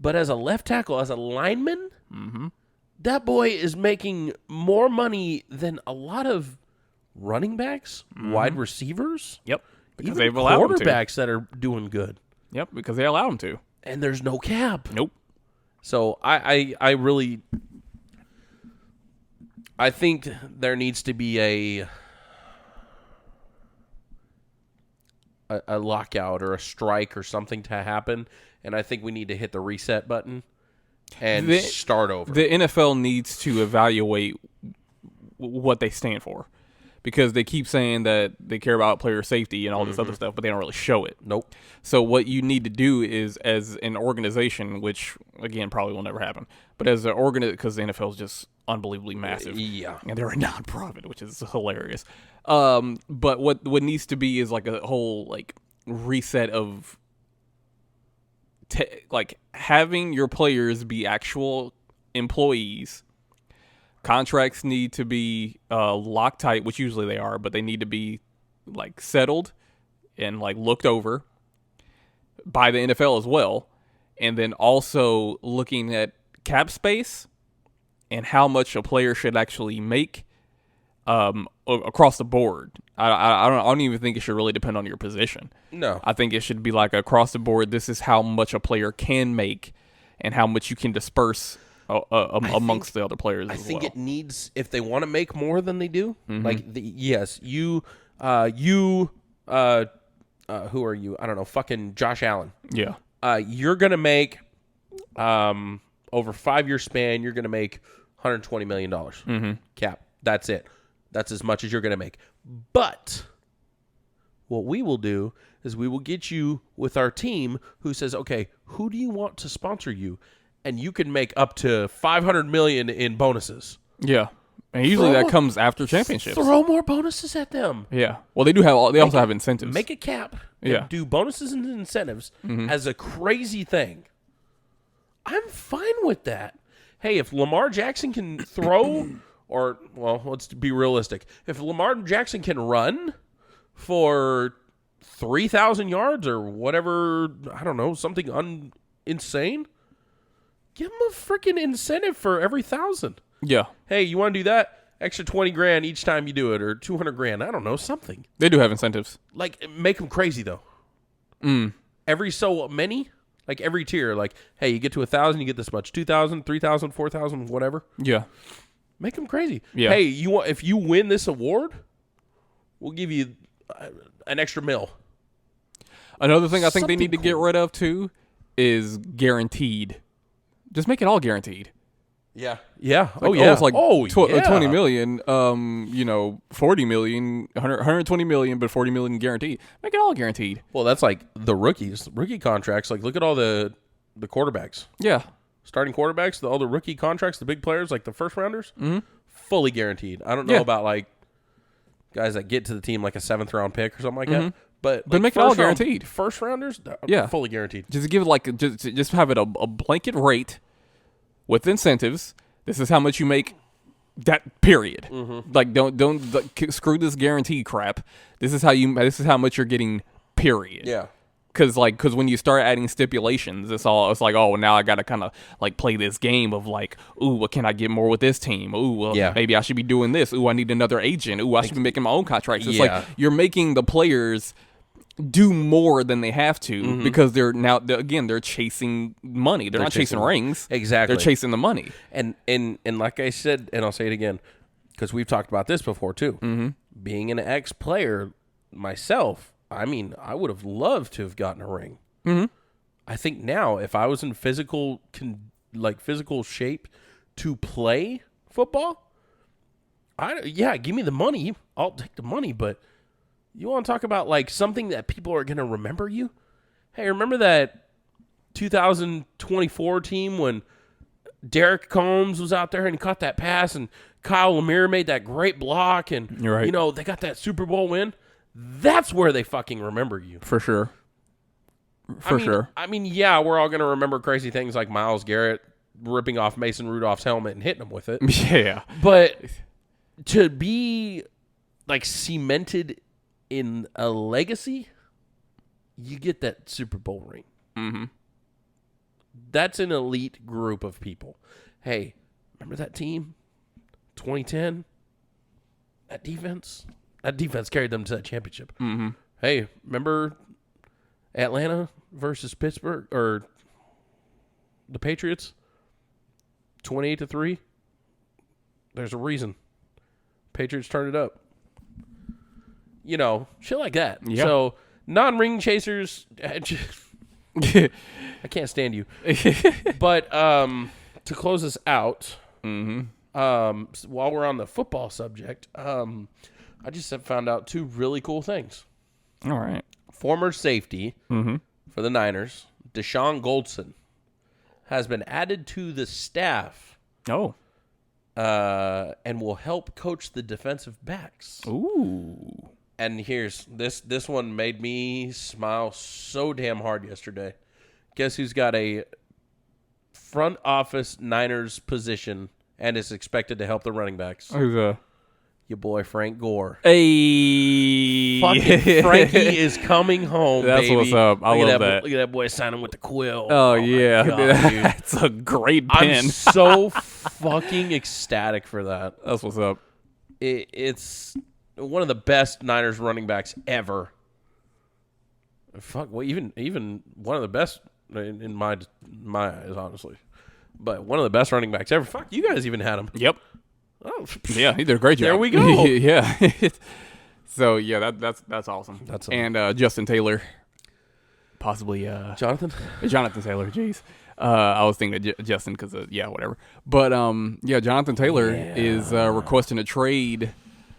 but as a left tackle, as a lineman, that boy is making more money than a lot of running backs, wide receivers,
Yep. Because
even
they've allowed them to.
quarterbacks that are doing good.
Yep, because they allow them to.
And there's no cap.
Nope.
So I really think there needs to be a lockout or a strike or something to happen, and I think we need to hit the reset button and start over.
The NFL needs to evaluate what they stand for, because they keep saying that they care about player safety and all this other stuff, but they don't really show it.
Nope.
So what you need to do is, as an organization, which again probably will never happen, but as an organization, because the NFL is just unbelievably massive,
Yeah.
and they're a nonprofit, which is hilarious. But what needs to be is like a whole like reset of like having your players be actual employees. Contracts need to be Loctite, which usually they are, but they need to be like settled and like looked over by the NFL as well. And then also looking at cap space and how much a player should actually make across the board. I don't even think it should really depend on your position.
No.
I think it should be like across the board. This is how much a player can make and how much you can disperse amongst the other players as well.
I think it needs, if they want to make more than they do, like, yes, who are you? I don't know, fucking Josh Allen.
Yeah.
You're going to make, over 5-year span, you're going to make $120 million cap. That's it. That's as much as you're going to make. But what we will do is we will get you with our team who says, okay, who do you want to sponsor you? And you can make up to $500 million in bonuses.
Yeah. And usually that comes after championships.
Throw more bonuses at them.
Yeah. Well, they do have. They also have incentives.
Make a cap. And
Yeah.
do bonuses and incentives as a crazy thing. I'm fine with that. Hey, if Lamar Jackson can throw, or, well, let's be realistic. If Lamar Jackson can run for 3,000 yards or whatever, I don't know, something insane, give him a freaking incentive for every 1,000.
Yeah.
Hey, you want to do that? Extra 20 grand each time you do it, or 200 grand. I don't know, something.
They do have incentives.
Like, make them crazy, though. Every so many, like every tier, like, hey, you get to 1,000, you get this much. 2,000, 3,000, 4,000, whatever.
Yeah.
Make them crazy.
Yeah.
Hey, if you win this award, we'll give you an extra $1 million.
Another thing I think they
Something
need to get
cool.
rid of too is guaranteed. Just make it all guaranteed.
Yeah. Yeah.
Like,
yeah.
It's like
yeah.
20 million, 40 million, 120 million, but 40 million guaranteed. Make it all guaranteed.
Well, that's like the rookie contracts. Like, look at all the quarterbacks.
Yeah.
Starting quarterbacks, all the rookie contracts, the big players, like the first rounders, fully guaranteed. I don't know
Yeah.
about like guys that get to the team like a 7th round pick or something like that. But like
make it all guaranteed.
First rounders,
Yeah.
fully guaranteed.
Just give it like just have it a blanket rate with incentives. This is how much you make. That period. Like don't screw this guarantee crap. This is how much you're getting. Period.
Yeah.
Because when you start adding stipulations, it's like, oh, now I got to kind of like play this game of like, ooh, what can I get more with this team? Ooh, well,
Yeah.
maybe I should be doing this. Ooh, I need another agent. Ooh, I should be making my own contracts. It's
Yeah.
like you're making the players do more than they have to because they're chasing money. They're not chasing rings.
Exactly.
They're chasing the money.
And like I said, and I'll say it again, because we've talked about this before too. Being an ex-player myself, I mean, I would have loved to have gotten a ring. I think now, if I was in physical shape to play football, give me the money. I'll take the money, but you want to talk about like something that people are going to remember you? Hey, remember that 2024 team when Derek Combs was out there and he caught that pass and Kyle Lemire made that great block and,
You're right.
They got that Super Bowl win? That's where they fucking remember you.
For sure. For sure.
I mean, yeah, we're all going to remember crazy things like Myles Garrett ripping off Mason Rudolph's helmet and hitting him with it.
Yeah.
But to be like cemented in a legacy, you get that Super Bowl ring.
Mm-hmm.
That's an elite group of people. Hey, remember that team? 2010? That defense? That defense carried them to that championship.
Mm-hmm.
Hey, remember Atlanta versus Pittsburgh or the Patriots? 28-3. There's a reason. Patriots turned it up. You know, shit like that.
Yeah.
So, non-ring chasers, I can't stand you. But to close this out, while we're on the football subject, I just have found out two really cool things.
All right.
Former safety for the Niners, Deshaun Goldson, has been added to the staff.
Oh.
And will help coach the defensive backs.
Ooh.
And here's this one made me smile so damn hard yesterday. Guess who's got a front office Niners position and is expected to help the running backs?
Who's
Your boy Frank Gore.
Hey.
Fucking Frankie is coming home,
That's
baby.
what's up. I
Look at
love that.
Look at that boy signing with the quill.
Oh,
my
yeah.
God, dude.
That's a great pin.
I'm so fucking ecstatic for that.
That's what's up.
It's one of the best Niners running backs ever. Fuck, well, even one of the best in my eyes, honestly. But one of the best running backs ever. Fuck, you guys even had him.
Yep.
Oh,
Yeah, he did a great job.
There we go.
Yeah. So yeah, that's awesome.
That's
and Justin Taylor, possibly
Jonathan
Taylor. Jeez, I was thinking of Justin because yeah, whatever. But yeah, Jonathan Taylor is requesting a trade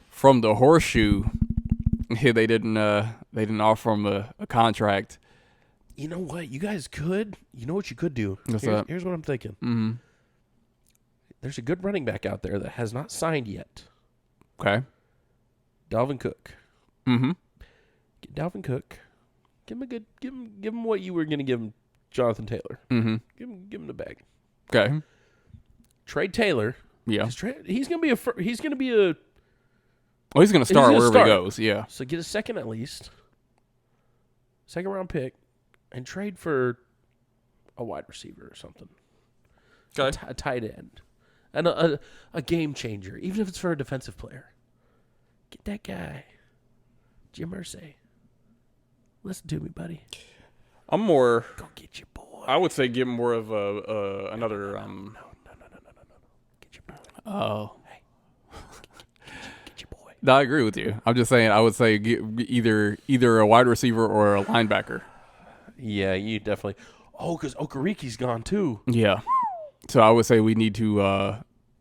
from the Horseshoe. Yeah, they didn't offer him a contract.
You know what? You guys could. You know what you could do?
What's that?
Here's what I'm thinking.
Mm-hmm.
There's a good running back out there that has not signed yet.
Okay.
Dalvin Cook.
Mm-hmm.
Get Dalvin Cook. Give him what you were going to give him, Jonathan Taylor.
Mm-hmm.
Give him the bag.
Okay.
Trade Taylor.
Yeah.
He's going to be a.
Well, he's going to start
gonna
wherever
start.
he goes. Yeah.
So get a second at least. Second round pick, and trade for a wide receiver or something.
Okay.
A tight end. And a game changer, even if it's for a defensive player. Get that guy, Jim Irsay. Listen to me, buddy.
I'm more.
Go get your boy.
I would say give him more of another.
No. Get your boy.
Oh.
Hey. Get your boy.
No, I agree with you. I'm just saying. I would say either a wide receiver or a linebacker.
Yeah, you definitely. Oh, because Okariki's gone too.
Yeah. So I would say we need to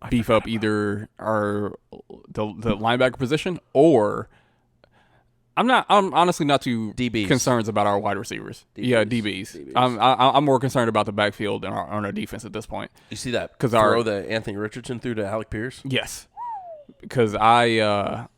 beef up either the linebacker position or I'm honestly not too
DBs.
concerned about our wide receivers. Yeah, DBs. I'm more concerned about the backfield and on our defense at this point.
You see that?
'Cause
throw that Anthony Richardson threw to Alec Pierce?
Yes. Because I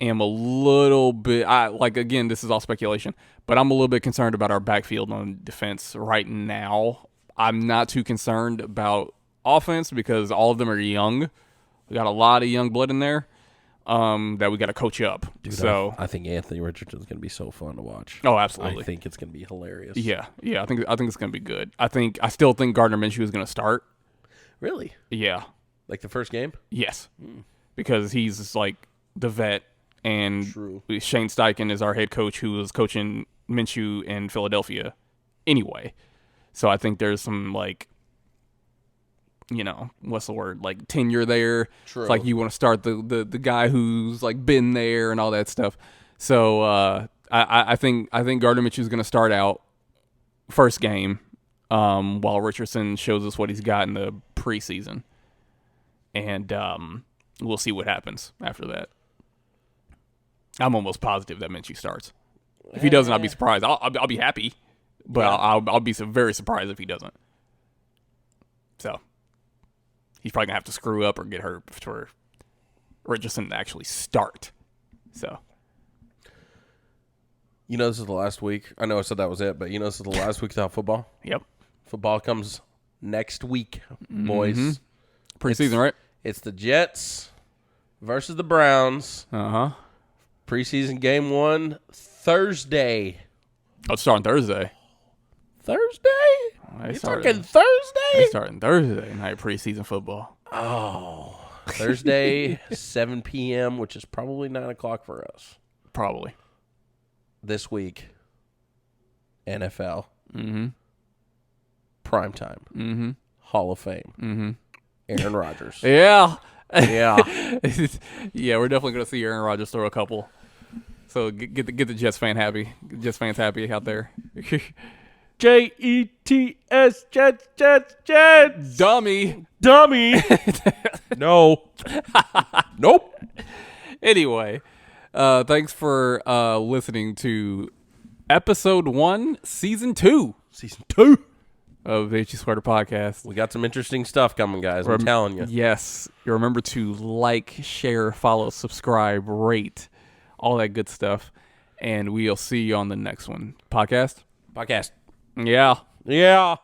am a little bit again, this is all speculation, but I'm a little bit concerned about our backfield on defense right now. I'm not too concerned about offense because all of them are young. We got a lot of young blood in there that we got to coach up.
Dude,
so
I think Anthony Richardson's going to be so fun to watch.
Oh, absolutely.
I think it's going to be hilarious.
Yeah. I think it's going to be good. I still think Gardner Minshew is going to start.
Really?
Yeah.
Like the first game?
Yes. Because he's like the vet, and
True.
Shane Steichen is our head coach who was coaching Minshew in Philadelphia anyway. So I think there's some what's the word? Like tenure there.
True.
It's like you want to start the guy who's like been there and all that stuff. So I think Gardner Minshew is going to start out first game while Richardson shows us what he's got in the preseason. And we'll see what happens after that. I'm almost positive that Minshew starts. If he doesn't, I'll be surprised. I'll be happy, but yeah. I'll be very surprised if he doesn't. So he's probably gonna have to screw up or get hurt for Richardson to actually start. So
You know, this is the last week. I know I said that was it, but you know, this is the last week without football.
Yep.
Football comes next week, boys.
Preseason, right?
It's the Jets versus the Browns.
Uh-huh.
Preseason game 1, Thursday.
Oh, it's starting Thursday.
Thursday?
They
You
started-
talking Thursday?
They starting Thursday night preseason football.
Oh, Thursday, 7 p.m., which is probably 9 o'clock for us.
Probably.
This week, NFL.
Mm-hmm.
Primetime.
Mm-hmm.
Hall of Fame.
Mm-hmm.
Aaron Rodgers.
Yeah.
Yeah.
Yeah, we're definitely gonna see Aaron Rodgers throw a couple. So get the Jets fan happy. Jets fans happy out there.
Jets, Jets.
Dummy.
Dummy. No. Nope.
Anyway, thanks for listening to episode 1, season 2
Season 2.
of the HG Sweater Podcast.
We got some interesting stuff coming, guys. I'm telling you.
Yes. You remember to like, share, follow, subscribe, rate, all that good stuff. And we'll see you on the next one. Podcast?
Podcast.
Yeah.
Yeah.